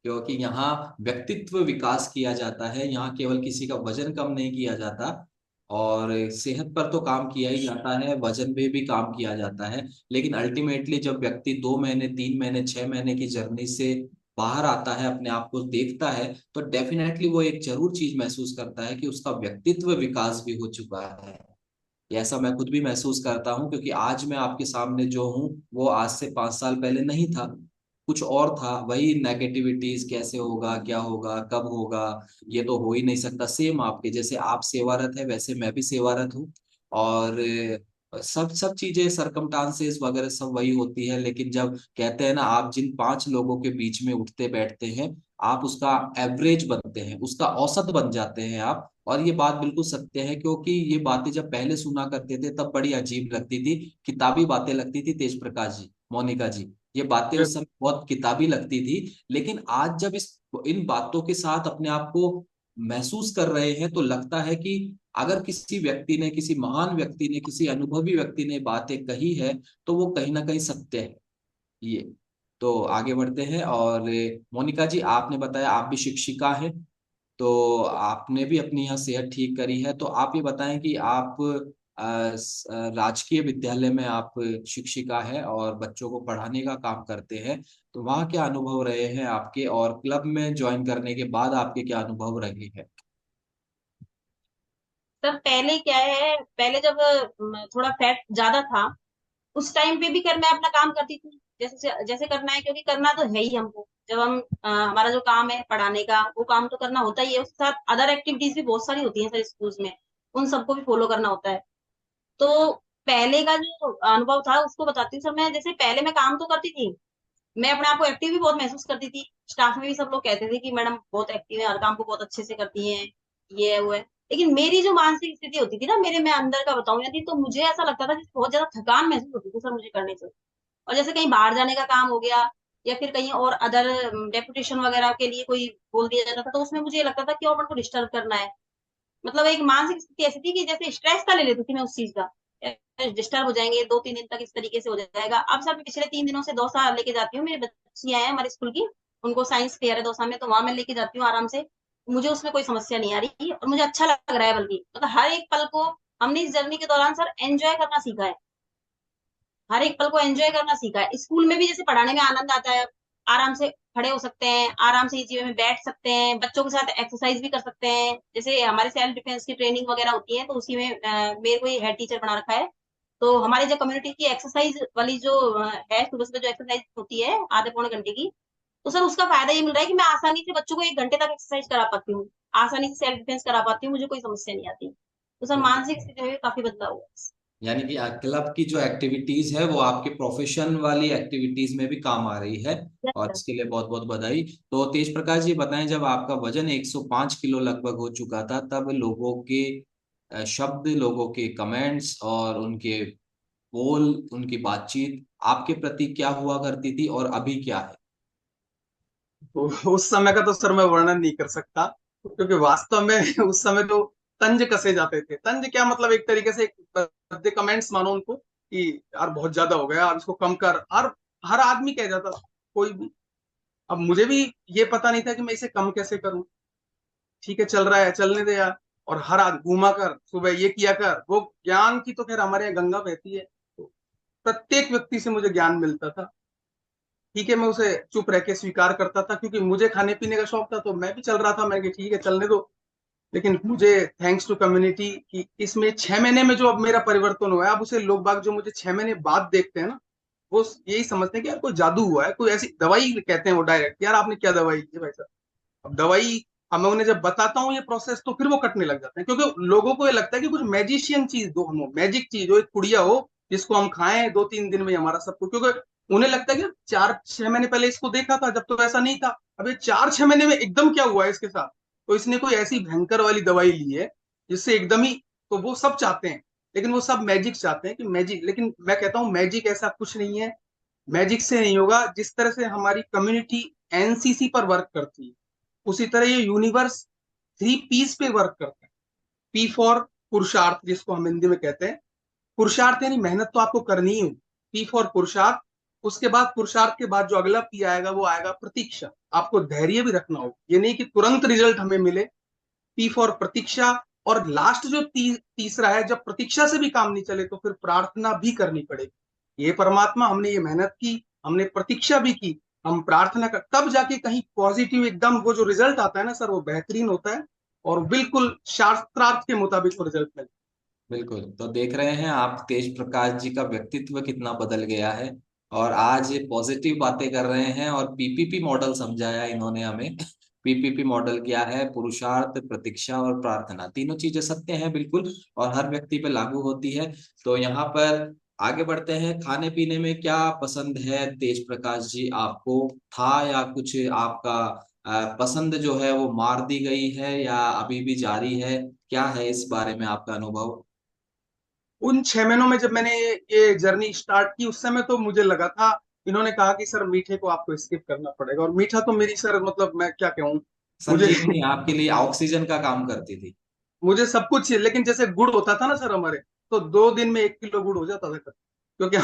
क्योंकि यहाँ व्यक्तित्व विकास किया जाता है, यहाँ केवल किसी का वजन कम नहीं किया जाता, और सेहत पर तो काम किया ही जाता है, वजन पे भी काम किया जाता है। लेकिन अल्टीमेटली जब व्यक्ति 2 महीने, 3 महीने, 6 महीने की जर्नी से बाहर आता है, अपने आप को देखता है, तो डेफिनेटली वो एक जरूर चीज महसूस करता है कि उसका व्यक्तित्व विकास भी हो चुका है। ये ऐसा मैं खुद भी महसूस करता हूँ, क्योंकि आज मैं आपके सामने जो हूँ वो आज से 5 साल पहले नहीं था, कुछ और था। वही नेगेटिविटीज, कैसे होगा, क्या होगा, कब होगा, ये तो हो ही नहीं सकता। सेम आपके जैसे आप सेवारत है, वैसे मैं भी सेवारत हूँ। और सब सब चीजें, सरकमटांसेस वगैरह सब वही होती है। लेकिन जब कहते हैं ना, आप जिन 5 लोगों के बीच में उठते बैठते हैं, आप उसका एवरेज बनते हैं, उसका औसत बन जाते हैं आप। और ये बात बिल्कुल सत्य है, क्योंकि ये बातें जब पहले सुना करते थे तब बड़ी अजीब लगती थी, किताबी बातें लगती थी। तेज प्रकाश जी, मोनिका जी, ये बातें उस समय बहुत किताबी लगती थी। लेकिन आज जब इस इन बातों के साथ अपने आप को महसूस कर रहे हैं, तो लगता है कि अगर किसी व्यक्ति ने, किसी महान व्यक्ति ने, किसी अनुभवी व्यक्ति ने बातें कही है, तो वो कहीं ना कहीं सत्य है। ये तो आगे बढ़ते हैं। और मोनिका जी, आपने बताया आप भी शिक्षिका हैं, तो आपने भी अपनी यहाँ सेहत ठीक करी है। तो आप ये बताएं कि आप राजकीय विद्यालय में आप शिक्षिका है और बच्चों को पढ़ाने का काम करते हैं, तो वहाँ क्या अनुभव रहे हैं आपके, और क्लब में ज्वाइन करने के बाद आपके क्या अनुभव रहे हैं? सर पहले क्या है, पहले जब थोड़ा फैट ज्यादा था, उस टाइम पे भी कर मैं अपना काम करती थी जैसे जैसे करना है, क्योंकि करना तो है ही हमको। जब हम हमारा जो काम है पढ़ाने का, वो काम तो करना होता ही है, उसके साथ अदर एक्टिविटीज भी बहुत सारी होती हैं सर स्कूल्स में, उन सबको भी फॉलो करना होता है। तो पहले का जो अनुभव था उसको बताती हूँ सर। मैं जैसे पहले मैं काम तो करती थी, मैं अपने आप को एक्टिव भी बहुत महसूस करती थी। स्टाफ में भी सब लोग कहते थे कि मैडम बहुत एक्टिव है, हर काम को बहुत अच्छे से करती हैं, ये है वो है। लेकिन मेरी जो मानसिक स्थिति होती थी ना, मेरे मैं अंदर का बताऊं यदि, तो मुझे ऐसा लगता था कि बहुत ज्यादा थकान महसूस होती थी सर मुझे करने से। और जैसे कहीं बाहर जाने का काम हो गया, या फिर कहीं और अदर डेपुटेशन वगैरह के लिए कोई बोल दिया जाता था, तो उसमें मुझे ये लगता था कि और मेरे को डिस्टर्ब करना है। मतलब एक मानसिक स्थिति ऐसी थी कि जैसे स्ट्रेस का ले लेती थी मैं उस चीज का, डिस्टर्ब हो जाएंगे 2-3 दिन तक, इस तरीके से हो जाएगा। अब सर मैं पिछले 3 दिनों से डोसा लेके जाती हूँ, मेरी बच्ची आए हैं हमारे स्कूल की, उनको साइंस फेयर है डोसा में, तो वहां मैं लेके जाती हूँ आराम से। मुझे उसमें कोई समस्या नहीं आ रही और मुझे अच्छा लग रहा है, बल्कि मतलब हर एक पल को हमने इस जर्नी के दौरान सर एंजॉय करना सीखा है। हर एक पल को एंजॉय करना सीखा है। स्कूल में भी जैसे पढ़ाने में आनंद आता है, आराम से खड़े हो सकते हैं, आराम से इसी में बैठ सकते हैं, बच्चों के साथ एक्सरसाइज भी कर सकते हैं। जैसे हमारे सेल्फ डिफेंस की ट्रेनिंग वगैरह होती है, तो उसी में मेरे को हेड टीचर बना रखा है। तो हमारे जो कम्युनिटी की एक्सरसाइज वाली जो है, सुबह सुबह जो एक्सरसाइज होती है आधे पौने घंटे की, तो सर उसका फायदा ये मिल रहा है कि मैं आसानी से बच्चों को 1 घंटे तक एक्सरसाइज करा पाती हूँ, आसानी से सेल्फ डिफेंस करा पाती हूँ, मुझे कोई समस्या नहीं आती। तो सर मानसिक स्थिति में भी काफी बदलाव हुआ है। यानी कि क्लब की जो एक्टिविटीज है वो आपके प्रोफेशन वाली एक्टिविटीज में भी काम आ रही है, Yes, और sir. इसके लिए बहुत बहुत बधाई। तो तेज प्रकाश जी बताएं, जब आपका वजन 105 किलो लगभग हो चुका था, तब लोगों के शब्द, लोगों के कमेंट्स और उनके बोल, उनकी बातचीत आपके प्रति क्या हुआ करती थी, और अभी क्या है? तो उस समय का तो सर मैं वर्णन नहीं कर सकता, क्योंकि वास्तव में उस समय तो तंज कसे जाते थे। तंज क्या मतलब, एक तरीके से एक कमेंट्स मानो उनको कि यार बहुत ज्यादा हो गया, अब इसको कम कर। और हर आदमी कह जाता था, कोई भी। अब मुझे भी ये पता नहीं था कि मैं इसे कम कैसे करूं। ठीक है, चल रहा है, चलने दे यार। और हर आदमी घूमा कर, सुबह ये किया कर, वो ज्ञान की तो खैर हमारे यहाँ गंगा बहती है, तो प्रत्येक व्यक्ति से मुझे ज्ञान मिलता था। ठीक है, मैं उसे चुप रह के स्वीकार करता था, क्योंकि मुझे खाने पीने का शौक था, तो मैं भी चल रहा था, मैं कि ठीक है चलने दो। लेकिन मुझे थैंक्स टू कम्युनिटी कि इसमें 6 महीने में जो अब मेरा परिवर्तन हुआ है, अब उसे लोग बाग जो मुझे 6 महीने बाद देखते हैं ना, वो यही समझते हैं कि यार कोई जादू हुआ है, कोई ऐसी दवाई कहते हैं वो डायरेक्ट, यार आपने क्या दवाई दी है भाई साहब। अब दवाई, अब मैं उन्हें जब बताता हूँ ये प्रोसेस, तो फिर वो कटने लग जाते हैं, क्योंकि लोगों को ये लगता है कि कुछ मैजिशियन चीज दो, हम मैजिक चीज हो, एक पुड़िया हो जिसको हम खाएं 2-3 दिन में हमारा सब कुछ। क्योंकि उन्हें लगता है कि 4-6 महीने पहले इसको देखा था जब तो ऐसा नहीं था, अब ये 4-6 महीने में एकदम क्या हुआ है इसके साथ। तो इसने कोई ऐसी भयंकर वाली दवाई ली है जिससे एकदम ही, तो वो सब चाहते हैं। लेकिन वो सब मैजिक चाहते हैं कि मैजिक, लेकिन मैं कहता हूँ मैजिक ऐसा कुछ नहीं है। मैजिक से नहीं होगा। जिस तरह से हमारी कम्युनिटी एनसीसी पर वर्क करती है, उसी तरह ये यूनिवर्स 3 पीस पे वर्क करता है। पी फॉर पुरुषार्थ, जिसको हम हिंदी में कहते हैं। पुरुषार्थ यानी मेहनत तो आपको करनी ही हो। पी फॉर पुरुषार्थ, उसके बाद पुरुषार्थ के बाद जो अगला पी आएगा वो आएगा प्रतीक्षा। आपको धैर्य भी रखना होगा, ये नहीं कि तुरंत रिजल्ट हमें मिले। पी फॉर प्रतीक्षा। और लास्ट जो तीसरा है, जब प्रतीक्षा से भी काम नहीं चले तो फिर प्रार्थना भी करनी पड़ेगी। ये परमात्मा, हमने ये मेहनत की, हमने प्रतीक्षा भी की, हम प्रार्थना कर, तब जाके कहीं पॉजिटिव एकदम वो जो रिजल्ट आता है ना सर, वो बेहतरीन होता है और बिल्कुल शास्त्रार्थ के मुताबिक वो रिजल्ट मिलता बिल्कुल। तो देख रहे हैं आप तेज प्रकाश जी का व्यक्तित्व कितना बदल गया है, और आज ये पॉजिटिव बातें कर रहे हैं और पीपीपी मॉडल समझाया इन्होंने हमें। पीपीपी मॉडल क्या है? पुरुषार्थ, प्रतीक्षा और प्रार्थना, तीनों चीजें सत्य हैं बिल्कुल, और हर व्यक्ति पे लागू होती है। तो यहाँ पर आगे बढ़ते हैं। खाने पीने में क्या पसंद है तेज प्रकाश जी आपको? था या कुछ आपका पसंद जो है वो मार दी गई है या अभी भी जारी है? क्या है इस बारे में आपका अनुभव? है। उन 6 महीनों में जब मैंने ये जर्नी स्टार्ट की, उस समय तो मुझे लगा था, इन्होंने कहा कि सर मीठे को आपको स्किप करना पड़ेगा, और मीठा तो मेरी सर मतलब मैं क्या कहूँ। मुझे संजीवनी आपके लिए ऑक्सीजन का काम करती थी। मुझे सब कुछ, लेकिन जैसे गुड़ होता था ना सर हमारे, तो 2 दिन में 1 किलो गुड़ हो जाता था। क्योंकि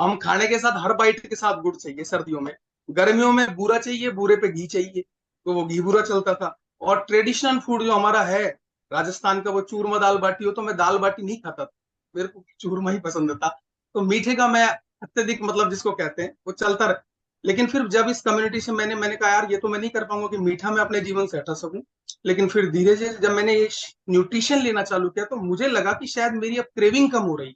हम खाने के साथ हर बाइट के साथ गुड़ चाहिए सर्दियों में। गर्मियों में बूरा चाहिए, बूरे पे घी चाहिए, तो वो घी बूरा चलता था। और ट्रेडिशनल फूड जो हमारा है राजस्थान का, वो चूरमा दाल बाटी हो, तो मैं दाल बाटी नहीं खाता था, मेरे को चूरमा ही पसंद था। तो मीठे का मैं अत्यधिक मतलब जिसको कहते हैं वो चलता रहा। लेकिन फिर जब इस कम्युनिटी से मैंने कहा यार ये तो मैं नहीं कर पाऊंगा कि मीठा मैं अपने जीवन से हटा सकूं। लेकिन फिर धीरे धीरे जब मैंने ये न्यूट्रिशन लेना चालू किया, तो मुझे लगा कि शायद मेरी अब क्रेविंग कम हो रही।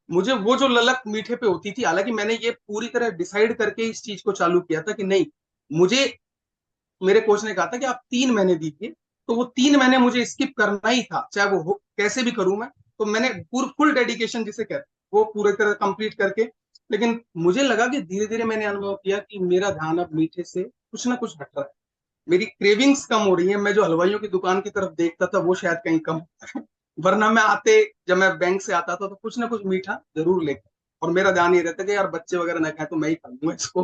मुझे वो जो ललक मीठे पे होती थी, हालांकि मैंने ये पूरी तरह डिसाइड करके इस चीज को चालू किया था कि नहीं, मुझे, मेरे कोच ने कहा था कि आप 3 महीने दीजिए, तो वो 3 महीने मुझे स्किप करना ही था, चाहे वो हो कैसे भी करूं मैं। तो मैंने फुल डेडिकेशन जिसे कहते हैं वो पूरे तरह कंप्लीट करके। लेकिन मुझे लगा कि धीरे धीरे मैंने अनुभव किया कि मेरा ध्यान अब मीठे से कुछ ना कुछ हट रहा है, मेरी क्रेविंग्स कम हो रही है। मैं जो हलवाइयों की दुकान की तरफ देखता था वो शायद कहीं कम वरना मैं आते, जब मैं बैंक से आता था तो कुछ ना कुछ मीठा जरूर लेकर, और मेरा ध्यान ये रहता कि यार बच्चे वगैरह ना खाए तो मैं ही खा लूंगा इसको।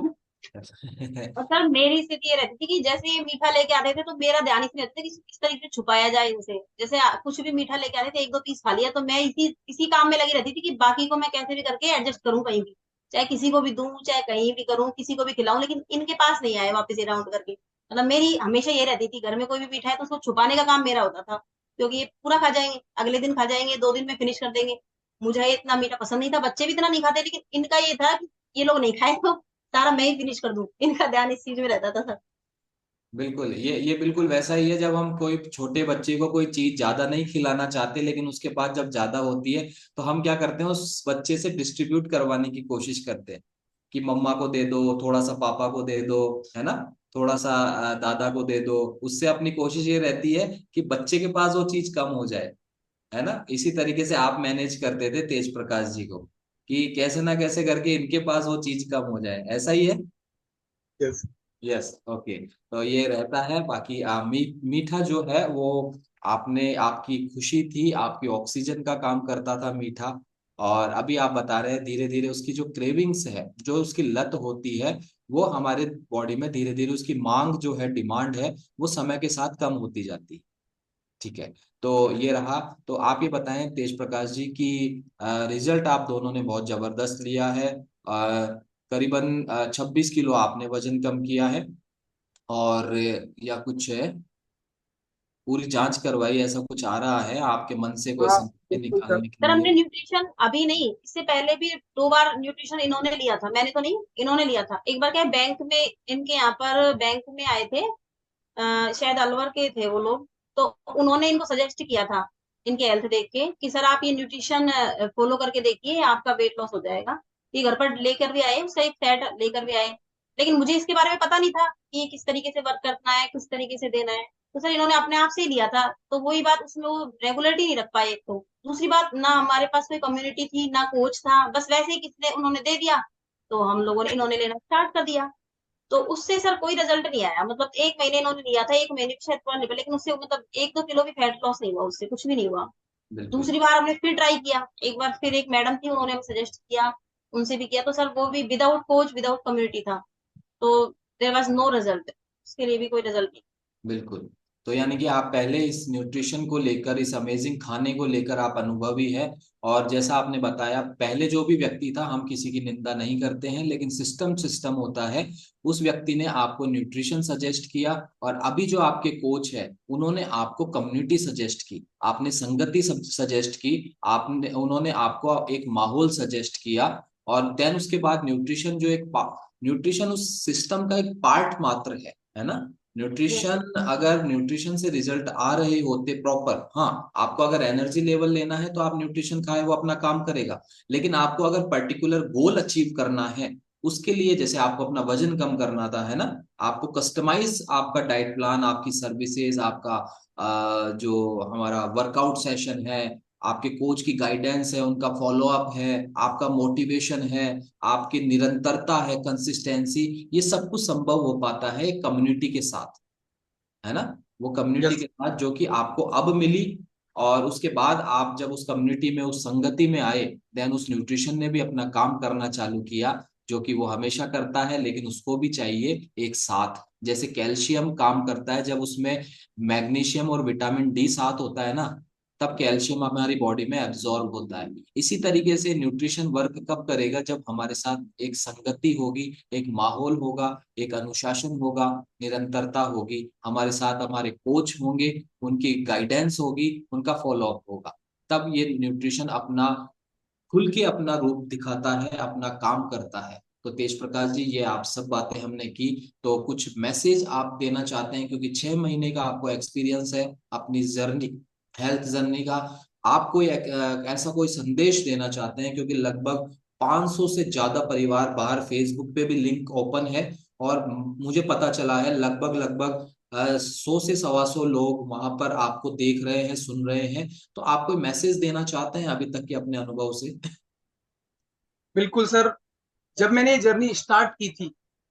और सर मेरी स्थिति ये रहती थी कि जैसे ये मीठा लेके आते थे तो मेरा ध्यान इसमें रहता था कि इसको किस तरीके से छुपाया जाए इनसे। जैसे कुछ भी मीठा लेके आते थे, एक दो पीस खा लिया, तो मैं इसी इसी काम में लगी रहती थी कि बाकी को मैं कैसे भी करके एडजस्ट करूं कहीं भी, चाहे किसी को भी दूं, चाहे कहीं भी करूं, किसी को भी खिलाऊं, लेकिन इनके पास नहीं आए वापस ये राउंड करके। मतलब मेरी हमेशा ये रहती थी, घर में कोई भी मीठा है तो उसको छुपाने का काम मेरा होता था, क्योंकि ये पूरा खा जाएंगे, अगले दिन खा जाएंगे, 2 दिन में फिनिश कर देंगे। मुझे ये इतना मीठा पसंद नहीं था, बच्चे भी इतना नहीं खाते, लेकिन इनका ये था कि ये लोग नहीं खाए तो सारा मैं ही फिनिश कर दूं। इनका ध्यान इस चीज में रहता था सर। बिल्कुल, ये बिल्कुल वैसा ही है। जब हम कोई छोटे बच्चे को कोई चीज ज्यादा नहीं खिलाना चाहते, लेकिन उसके पास जब ज्यादा होती है, तो हम क्या करते हैं, उस बच्चे से डिस्ट्रीब्यूट करवाने की कोशिश करते हैं कि मम्मा को दे दो थोड़ा सा, पापा को दे दो, है ना, थोड़ा सा दादा को दे दो। उससे अपनी कोशिश ये रहती है कि बच्चे के पास वो चीज कम हो जाए, है ना। इसी तरीके से आप मैनेज करते थे तेज प्रकाश जी को, कि कैसे ना कैसे करके इनके पास वो चीज कम हो जाए, ऐसा ही है। यस। Yes, okay. तो ये रहता है। बाकी मीठा जो है वो आपने, आपकी खुशी थी, आपकी ऑक्सीजन का काम करता था मीठा। और अभी आप बता रहे हैं धीरे धीरे उसकी जो क्रेविंग्स है, जो उसकी लत होती है, वो हमारे बॉडी में धीरे धीरे उसकी मांग जो है, डिमांड है, वो समय के साथ कम होती जाती है। ठीक है। तो ये रहा। तो आप ये बताएं तेज प्रकाश जी की, रिजल्ट आप दोनों ने बहुत जबरदस्त लिया है। करीबन 26 किलो आपने वजन कम किया है, और या कुछ है, पूरी जांच करवाई, ऐसा कुछ आ रहा है आपके मन से कोई हाँ समस्या बिल्कुल सर। निकालने के सर लिए? हमने न्यूट्रिशन अभी नहीं, इससे पहले भी 2 बार न्यूट्रिशन इन्होंने लिया था, मैंने तो नहीं, इन्होंने लिया था। एक बार क्या है, बैंक में, इनके यहाँ पर बैंक में आए थे, शायद अलवर के थे वो लोग। तो उन्होंने इनको सजेस्ट किया था, इनके हेल्थ देख के, कि सर आप ये न्यूट्रिशन फॉलो करके देखिए, आपका वेट लॉस हो जाएगा। ये घर पर लेकर भी आए, उसका एक सेट लेकर भी आए। लेकिन मुझे इसके बारे में पता नहीं था कि ये किस तरीके से वर्क करना है, किस तरीके से देना है। तो सर इन्होंने अपने आप से ही लिया था, तो वही बात, उसमें वो रेगुलरिटी नहीं रख पाए। एक तो दूसरी बात, ना हमारे पास कोई कम्युनिटी थी, ना कोच था, बस वैसे ही किसने उन्होंने दे दिया, तो हम लोगों ने, इन्होंने लेना स्टार्ट कर दिया। तो उससे सर कोई रिजल्ट नहीं आया। मतलब 1 महीने इन्होंने लिया था, 1 महीने भी शायद पूरा नहीं हुआ, लेकिन उससे मतलब 1-2 किलो भी फैट लॉस नहीं हुआ, उससे कुछ भी नहीं हुआ। बिल्कुल। दूसरी बार हमने फिर ट्राई किया, एक बार फिर एक मैडम थी, उन्होंने हमें सजेस्ट किया, उनसे भी किया, तो सर वो भी विदाउट कोच, विदाउट कम्युनिटी था, तो देयर वाज नो रिजल्ट, उसके लिए भी कोई रिजल्ट नहीं। बिल्कुल। तो यानी कि आप पहले इस न्यूट्रिशन को लेकर, इस अमेजिंग खाने को लेकर आप अनुभवी है। और जैसा आपने बताया, पहले जो भी व्यक्ति था, हम किसी की निंदा नहीं करते हैं, लेकिन सिस्टम सिस्टम होता है। उस व्यक्ति ने आपको न्यूट्रिशन सजेस्ट किया, और अभी जो आपके कोच है उन्होंने आपको कम्युनिटी सजेस्ट की, आपने संगति सजेस्ट की, आपने उन्होंने आपको एक माहौल सजेस्ट किया। और देन उसके बाद न्यूट्रिशन जो एक न्यूट्रिशन उस सिस्टम का एक पार्ट मात्र है ना। Yes nutrition, sir. अगर न्यूट्रिशन से रिजल्ट आ रहे होते प्रॉपर, हाँ, आपको अगर एनर्जी लेवल लेना है तो आप न्यूट्रिशन खाएं, वो अपना काम करेगा। लेकिन आपको अगर पर्टिकुलर गोल अचीव करना है, उसके लिए, जैसे आपको अपना वजन कम करना था, है ना, आपको कस्टमाइज आपका डाइट प्लान, आपकी सर्विसेज, आपका जो हमारा वर्कआउट सेशन है, आपके कोच की गाइडेंस है, उनका फॉलो अप है, आपका मोटिवेशन है, आपकी निरंतरता है, कंसिस्टेंसी, ये सब कुछ संभव हो पाता है एक कम्युनिटी के साथ, है ना। वो कम्युनिटी यस। के साथ जो कि आपको अब मिली। और उसके बाद आप जब उस कम्युनिटी में, उस संगति में आए, देन उस न्यूट्रिशन ने भी अपना काम करना चालू किया, जो कि वो हमेशा करता है, लेकिन उसको भी चाहिए एक साथ। जैसे कैल्शियम काम करता है जब उसमें मैग्नीशियम और विटामिन डी साथ होता है ना, तब कैल्शियम हमारी बॉडी में एब्जॉर्ब होता है। इसी तरीके से न्यूट्रिशन वर्क कब करेगा, जब हमारे साथ एक संगति होगी, एक माहौल होगा, एक अनुशासन होगा, निरंतरता होगी, हमारे साथ हमारे कोच होंगे, उनकी गाइडेंस होगी, उनका फॉलो अप होगा। तब ये न्यूट्रिशन अपना खुल के अपना रूप दिखाता है, अपना काम करता है। तो तेज प्रकाश जी, ये आप सब बातें हमने की, तो कुछ मैसेज आप देना चाहते हैं, क्योंकि 6 महीने का आपको एक्सपीरियंस है अपनी जर्नी, हेल्थ जर्नी का। आप कोई ऐसा कोई संदेश देना चाहते हैं, क्योंकि लगभग 500 से ज्यादा परिवार बाहर, फेसबुक पे भी लिंक ओपन है, और मुझे पता चला है लगभग लगभग 100 से 125 लोग वहां पर आपको देख रहे हैं, सुन रहे हैं। तो आप कोई मैसेज देना चाहते हैं अभी तक के अपने अनुभव से? बिल्कुल सर। जब मैंने ये जर्नी स्टार्ट की थी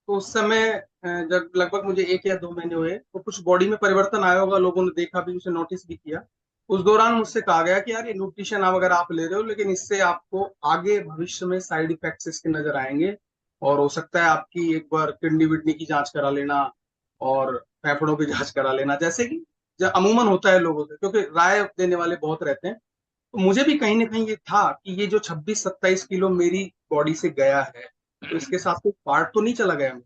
तो उस समय जब लगभग मुझे 1 या 2 महीने हुए तो कुछ बॉडी में परिवर्तन आया होगा, लोगों ने देखा भी, उसे नोटिस भी किया। उस दौरान मुझसे कहा गया कि यार ये न्यूट्रिशन आप अगर आप ले रहे हो, लेकिन इससे आपको आगे भविष्य में साइड इफेक्ट्स इसके नजर आएंगे, और हो सकता है आपकी एक बार किडनी विडनी की जांच करा लेना और फेफड़ों की जांच करा लेना, जैसे कि जो अमूमन होता है लोगों से, क्योंकि राय देने वाले बहुत रहते हैं। तो मुझे भी कहीं ना कहीं ये था कि ये जो 26-27 किलो मेरी बॉडी से गया है, तो इसके साथ कोई पार्ट तो नहीं चला गया,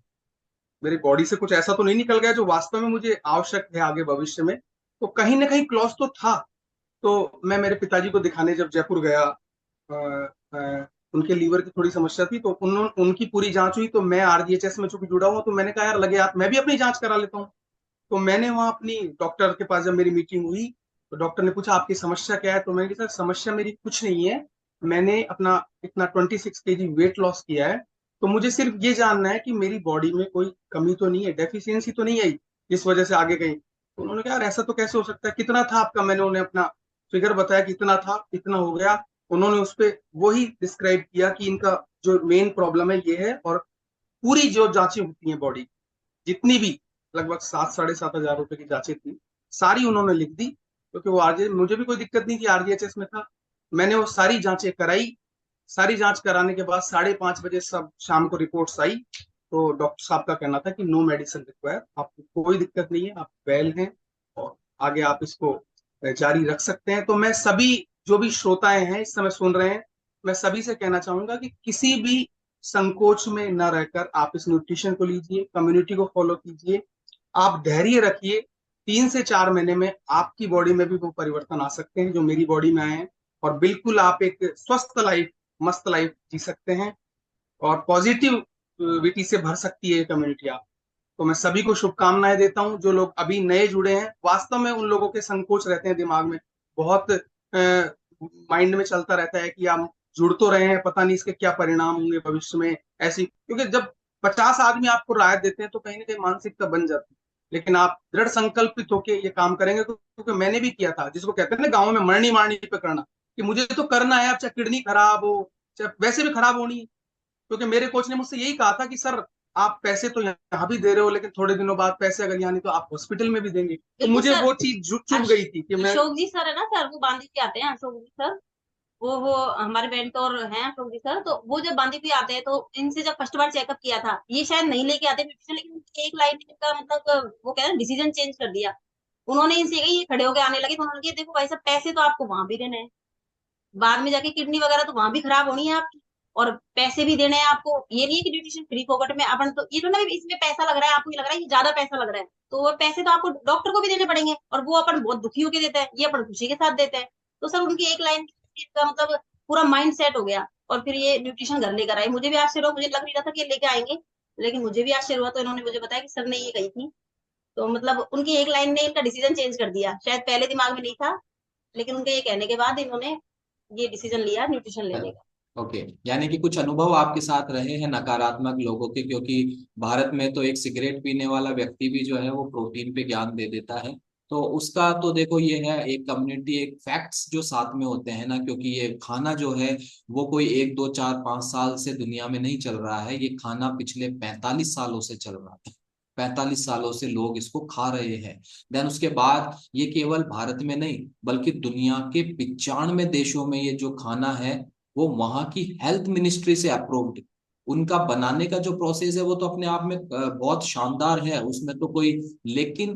मेरी बॉडी से कुछ ऐसा तो नहीं निकल गया जो वास्तव में मुझे आवश्यक है आगे भविष्य में। तो कहीं ना कहीं क्लॉज तो था। तो मैं मेरे पिताजी को दिखाने जब जयपुर गया, उनके लीवर की थोड़ी समस्या थी, तो उनकी पूरी जांच हुई। तो मैं आरजीएचएस में चूंकि जुड़ा हुआ, तो मैंने कहा यार लगे हाथ मैं भी अपनी जांच करा लेता हूँ। तो मैंने वहां अपनी डॉक्टर के पास जब मेरी मीटिंग हुई, तो डॉक्टर ने पूछा आपकी समस्या क्या है। तो मैंने कहा सर समस्या मेरी कुछ नहीं है, मैंने अपना इतना 26 kg वेट लॉस किया है। तो मुझे सिर्फ ये जानना है कि मेरी बॉडी में कोई कमी तो नहीं है, डेफिशिएंसी तो नहीं आई जिस वजह से आगे गई। तो उन्होंने कहा यार ऐसा तो कैसे हो सकता है, कितना था आपका। मैंने उन्हें अपना फिगर बताया कि इतना था, इतना हो गया। उन्होंने उस पर वही डिस्क्राइब किया कि इनका जो मेन प्रॉब्लम है ये है, और पूरी जो जांचें होती हैं बॉडी, जितनी भी लगभग 7-7.5 हजार रुपए की जांचें थी, सारी उन्होंने लिख दी। क्योंकि वो आरजे मुझे भी कोई दिक्कत नहीं थी, आरजीएचएस में था। मैंने वो सारी जांचें कराई। सारी जांच कराने के बाद 5:30 बजे सब शाम को रिपोर्ट्स आई। तो डॉक्टर साहब का कहना था कि नो मेडिसिन रिक्वायर, आपको कोई दिक्कत नहीं है, आप वेल हैं, और आगे आप इसको जारी रख सकते हैं। तो मैं सभी जो भी श्रोताएं हैं इस समय सुन रहे हैं, मैं सभी से कहना चाहूंगा कि किसी भी संकोच में न रहकर आप इस न्यूट्रिशन को लीजिए, कम्युनिटी को फॉलो कीजिए, आप धैर्य रखिए। 3 से 4 महीने में आपकी बॉडी में भी वो परिवर्तन आ सकते हैं जो मेरी बॉडी में आए हैं, और बिल्कुल आप एक स्वस्थ लाइफ, मस्त लाइफ जी सकते हैं, और पॉजिटिविटी से भर सकती है ये कम्युनिटी आप। तो मैं सभी को शुभकामनाएं देता हूं। जो लोग अभी नए जुड़े हैं, वास्तव में उन लोगों के संकोच रहते हैं दिमाग में, बहुत माइंड में चलता रहता है कि हम जुड़ तो रहे हैं, पता नहीं इसके क्या परिणाम होंगे भविष्य में। ऐसी, क्योंकि जब 50 आदमी आपको राय देते हैं तो कहीं ना कहीं मानसिकता बन जाती है। लेकिन आप दृढ़ संकल्पित होकर ये काम करेंगे, क्योंकि मैंने भी किया था, जिसको कहते हैं ना गाँव में मरनी मारनी पे करना, कि मुझे तो करना है, अब चाहे किडनी खराब हो, चाहे वैसे भी खराब होनी है। क्योंकि मेरे कोच ने मुझसे यही कहा था कि सर आप पैसे तो यहाँ भी दे रहे हो, लेकिन थोड़े दिनों बाद पैसे अगर यहाँ नहीं तो आप हॉस्पिटल में भी देंगे। तो बिल्कुल मुझे सर। वो चीज चुभ गई थी कि मैं। अशोक जी सर है ना सर, वो बांदी पे आते हैं, अशोक जी सर। वो हमारे मेंटोर हैं अशोक जी सर। तो वो जब बांदी पे आते हैं तो इनसे जब फर्स्ट बार चेकअप किया था, ये शायद नहीं लेके आते न्यूट्रिशन, लेकिन एक लाइन का मतलब वो कह रहे हैं डिसीजन चेंज कर दिया। उन्होंने इनसे कही, ये खड़े होकर आने लगे तो उन्होंने कहा देखो भाई साहब, पैसे तो आपको वहां भी देने हैं, बाद में जाके किडनी वगैरह तो वहां भी खराब होनी है आपकी, और पैसे भी देने हैं आपको। ये नहीं है कि न्यूट्रिशन फ्री फोकट में अपन, तो ये तो ना इसमें पैसा लग रहा है, आपको ये लग रहा है कि ज्यादा पैसा लग रहा है, तो वो पैसे तो आपको डॉक्टर को भी देने पड़ेंगे, और वो अपन बहुत दुखी होके देता है, ये अपन खुशी के साथ देते हैं। तो सर उनकी एक लाइन का मतलब पूरा माइंड सेट हो गया, और फिर ये न्यूट्रिशन घर लेकर आए। मुझे भी आश्चर्य हुआ, मुझे लग नहीं रहा था कि ये लेके आएंगे, लेकिन मुझे भी आश्चर्य हुआ, तो इन्होंने मुझे बताया कि सर ने ये कही थी। तो मतलब उनकी एक लाइन ने इनका डिसीजन चेंज कर दिया, शायद पहले दिमाग में नहीं था, लेकिन उनके ये कहने के बाद इन्होंने ये डिसीजन लिया न्यूट्रिशन लेने का। ओके, यानी कि कुछ अनुभव आपके साथ रहे हैं नकारात्मक लोगों के, क्योंकि भारत में तो एक सिगरेट पीने वाला व्यक्ति भी जो है वो प्रोटीन पे ज्ञान दे देता है। तो उसका तो देखो ये है, एक कम्युनिटी, एक फैक्ट्स जो साथ में होते हैं ना, क्योंकि ये खाना जो है वो कोई 1 2 4 5 साल से दुनिया में नहीं चल रहा है, ये खाना पिछले 45 सालों से चल रहा है। 45 सालों से लोग इसको खा रहे हैं। देन उसके बाद ये केवल भारत में नहीं बल्कि दुनिया के 95 देशों में ये जो खाना है वो वहां की हेल्थ मिनिस्ट्री से अप्रूव्ड। उनका बनाने का जो प्रोसेस है वो तो अपने आप में बहुत शानदार है, उसमें तो कोई, लेकिन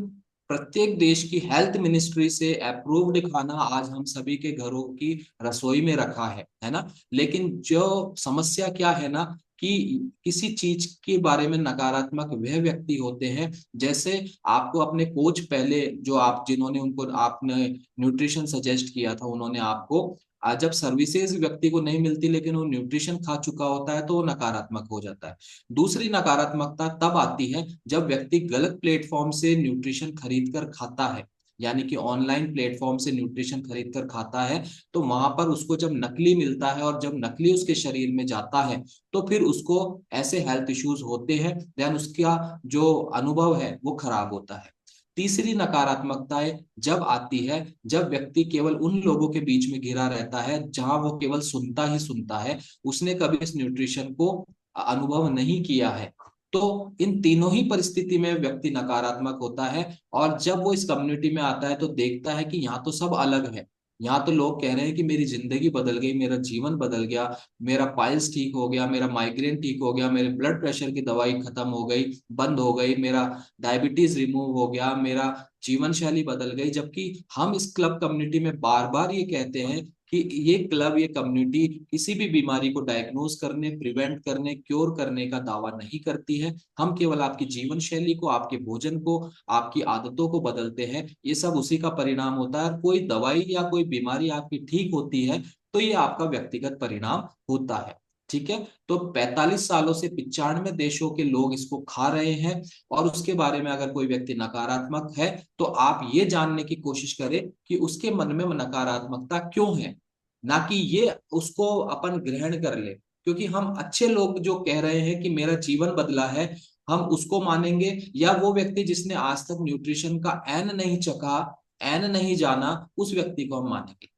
प्रत्येक देश की हेल्थ मिनिस्ट्री से अप्रूव्ड खाना आज हम सभी के घरों की रसोई में रखा है ना। लेकिन जो समस्या क्या है ना, कि किसी चीज के बारे में नकारात्मक वह व्यक्ति होते हैं, जैसे आपको अपने कोच पहले, जो आप जिन्होंने उनको आपने न्यूट्रिशन सजेस्ट किया था, उन्होंने आपको आज जब सर्विसेज व्यक्ति को नहीं मिलती लेकिन वो न्यूट्रिशन खा चुका होता है तो वो नकारात्मक हो जाता है। दूसरी नकारात्मकता तब आती है जब व्यक्ति गलत प्लेटफॉर्म से न्यूट्रिशन खरीद कर खाता है, यानी कि ऑनलाइन प्लेटफॉर्म से न्यूट्रिशन खरीद कर खाता है। तो वहां पर उसको जब नकली मिलता है और जब नकली उसके शरीर में जाता है तो फिर उसको ऐसे हेल्थ इश्यूज होते हैं, देन उसका जो अनुभव है वो खराब होता है। तीसरी नकारात्मकताएं जब आती है जब व्यक्ति केवल उन लोगों के बीच में घिरा रहता है जहां वो केवल सुनता ही सुनता है, उसने कभी इस न्यूट्रिशन को अनुभव नहीं किया है। तो इन तीनों ही परिस्थिति में व्यक्ति नकारात्मक होता है। और जब वो इस कम्युनिटी में आता है तो देखता है कि यहाँ तो सब अलग है, यहाँ तो लोग कह रहे हैं कि मेरी जिंदगी बदल गई, मेरा जीवन बदल गया, मेरा पाइल्स ठीक हो गया, मेरा माइग्रेन ठीक हो गया, मेरे ब्लड प्रेशर की दवाई खत्म हो गई, बंद हो गई, मेरा डायबिटीज रिमूव हो गया, मेरा जीवन शैली बदल गई। जबकि हम इस क्लब कम्युनिटी में बार बार ये कहते हैं कि ये क्लब, ये कम्युनिटी किसी भी बीमारी को डायग्नोज करने, प्रिवेंट करने, क्योर करने का दावा नहीं करती है। हम केवल आपकी जीवन शैली को, आपके भोजन को, आपकी आदतों को बदलते हैं, ये सब उसी का परिणाम होता है। और कोई दवाई या कोई बीमारी आपकी ठीक होती है तो ये आपका व्यक्तिगत परिणाम होता है। ठीक है, तो 45 सालों से 95 देशों के लोग इसको खा रहे हैं। और उसके बारे में अगर कोई व्यक्ति नकारात्मक है तो आप ये जानने की कोशिश करें कि उसके मन में नकारात्मकता क्यों है, ना कि ये उसको अपन ग्रहण कर ले। क्योंकि हम अच्छे लोग जो कह रहे हैं कि मेरा जीवन बदला है, हम उसको मानेंगे, या वो व्यक्ति जिसने आज तक न्यूट्रिशन का एन नहीं चखा, एन नहीं जाना, उस व्यक्ति को हम मानेंगे।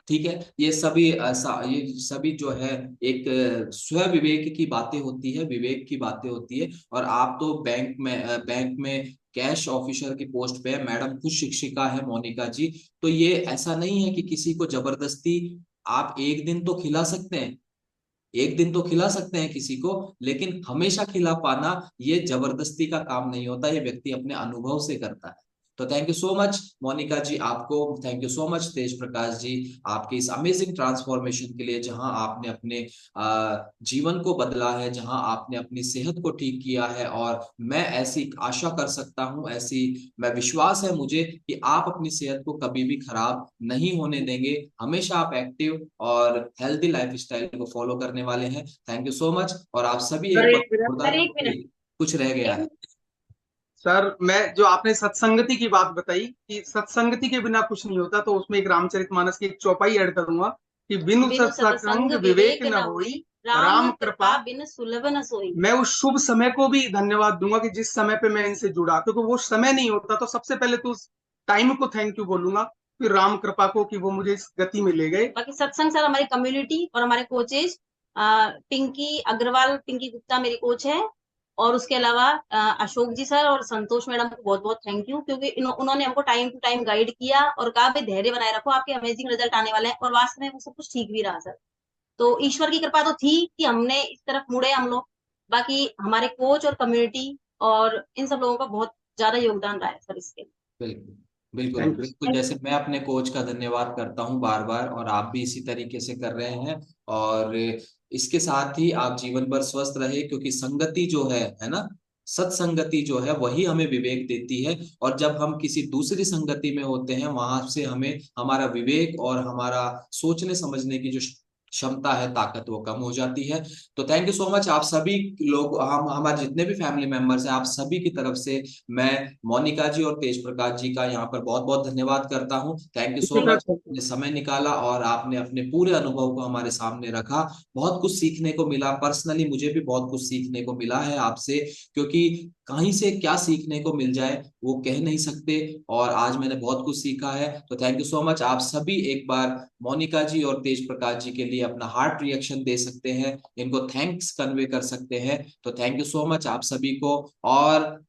ठीक है, ये सभी ये सभी जो है एक स्व विवेक की बातें होती है, विवेक की बातें होती है। और आप तो बैंक में कैश ऑफिसर की पोस्ट पे है, मैडम खुद शिक्षिका है मोनिका जी। तो ये ऐसा नहीं है कि किसी को जबरदस्ती, आप एक दिन तो खिला सकते हैं, एक दिन तो खिला सकते हैं किसी को, लेकिन हमेशा खिला पाना ये जबरदस्ती का काम नहीं होता, ये व्यक्ति अपने अनुभव से करता है। तो thank you so much Monika ji, आपको thank you so much Tej Prakash ji, आपके इस अमेजिंग ट्रांसफॉर्मेशन के लिए, जहां आपने अपने जीवन को बदला है, जहां आपने अपनी सेहत को ठीक किया है। और मैं ऐसी आशा कर सकता हूं, ऐसी मैं विश्वास है मुझे कि आप अपनी सेहत को कभी भी खराब नहीं होने देंगे, हमेशा आप एक्टिव और हेल्दी लाइफस्टाइल को फॉलो करने वाले हैं। Thank you so much. और आप सभी सर एक बार एक मिनट। सर जोरदार, एक मिनट, कुछ रह गया है? सर मैं जो आपने सत्संगति की बात बताई कि सत्संगति के बिना कुछ नहीं होता, तो उसमें एक रामचरितमानस की एक चौपाई ऐड करूंगा कि बिनु बिनु सत्संग सतसंग विवेक विवेक न न होई, होई, राम राम कृपा। कृपा बिन सुलभ न सोई। मैं उस शुभ समय को भी धन्यवाद दूंगा कि जिस समय पे मैं इनसे जुड़ा, क्योंकि वो समय नहीं होता, तो सबसे पहले तो उस टाइम को थैंक यू बोलूंगा, फिर राम कृपा को कि वो मुझे इस गति में ले गए। बाकी सत्संग सर हमारी कम्युनिटी और हमारे कोचेज, पिंकी अग्रवाल, पिंकी गुप्ता मेरी कोच है, और उसके अलावा अशोक जी सर और संतोष मैडम को बहुत बहुत थैंक यू, क्योंकि उन्होंने हमको टाइम टू टाइम गाइड किया और कहा भाई धैर्य बनाए रखो, आपके अमेजिंग रिजल्ट आने वाले हैं, और वास्तव में वो सब कुछ ठीक भी रहा सर। तो ईश्वर की कृपा तो थी कि हमने इस तरफ मुड़े हम लोग, बाकी हमारे कोच और कम्युनिटी और इन सब लोगों का बहुत ज्यादा योगदान रहा है सर इसके। बिल्कुल। बिल्कुल थैंक यू। बिल्कुल, जैसे मैं अपने कोच का धन्यवाद करता हूं बार बार, और आप भी इसी तरीके से कर रहे हैं। और इसके साथ ही आप जीवन भर स्वस्थ रहे, क्योंकि संगति जो है ना, सत्संगति जो है वही हमें विवेक देती है। और जब हम किसी दूसरी संगति में होते हैं, वहां से हमें हमारा विवेक और हमारा सोचने समझने की जो क्षमता है, ताकत, वो कम हो जाती है। तो थैंक यू सो मच आप सभी लोग, हम हमारे जितने भी फैमिली मेंबर्स हैं, आप सभी की तरफ से मैं मोनिका जी और तेज प्रकाश जी का यहाँ पर बहुत बहुत धन्यवाद करता हूँ। थैंक यू सो मच, आपने समय निकाला और आपने अपने पूरे अनुभव को हमारे सामने रखा। बहुत कुछ सीखने को मिला, पर्सनली मुझे भी बहुत कुछ सीखने को मिला है आपसे, क्योंकि कहीं से क्या सीखने को मिल जाए वो कह नहीं सकते। और आज मैंने बहुत कुछ सीखा है। तो थैंक यू सो मच, आप सभी एक बार मोनिका जी और तेज प्रकाश जी के लिए अपना हार्ट रिएक्शन दे सकते हैं, इनको थैंक्स कन्वे कर सकते हैं। तो थैंक यू सो मच आप सभी को। और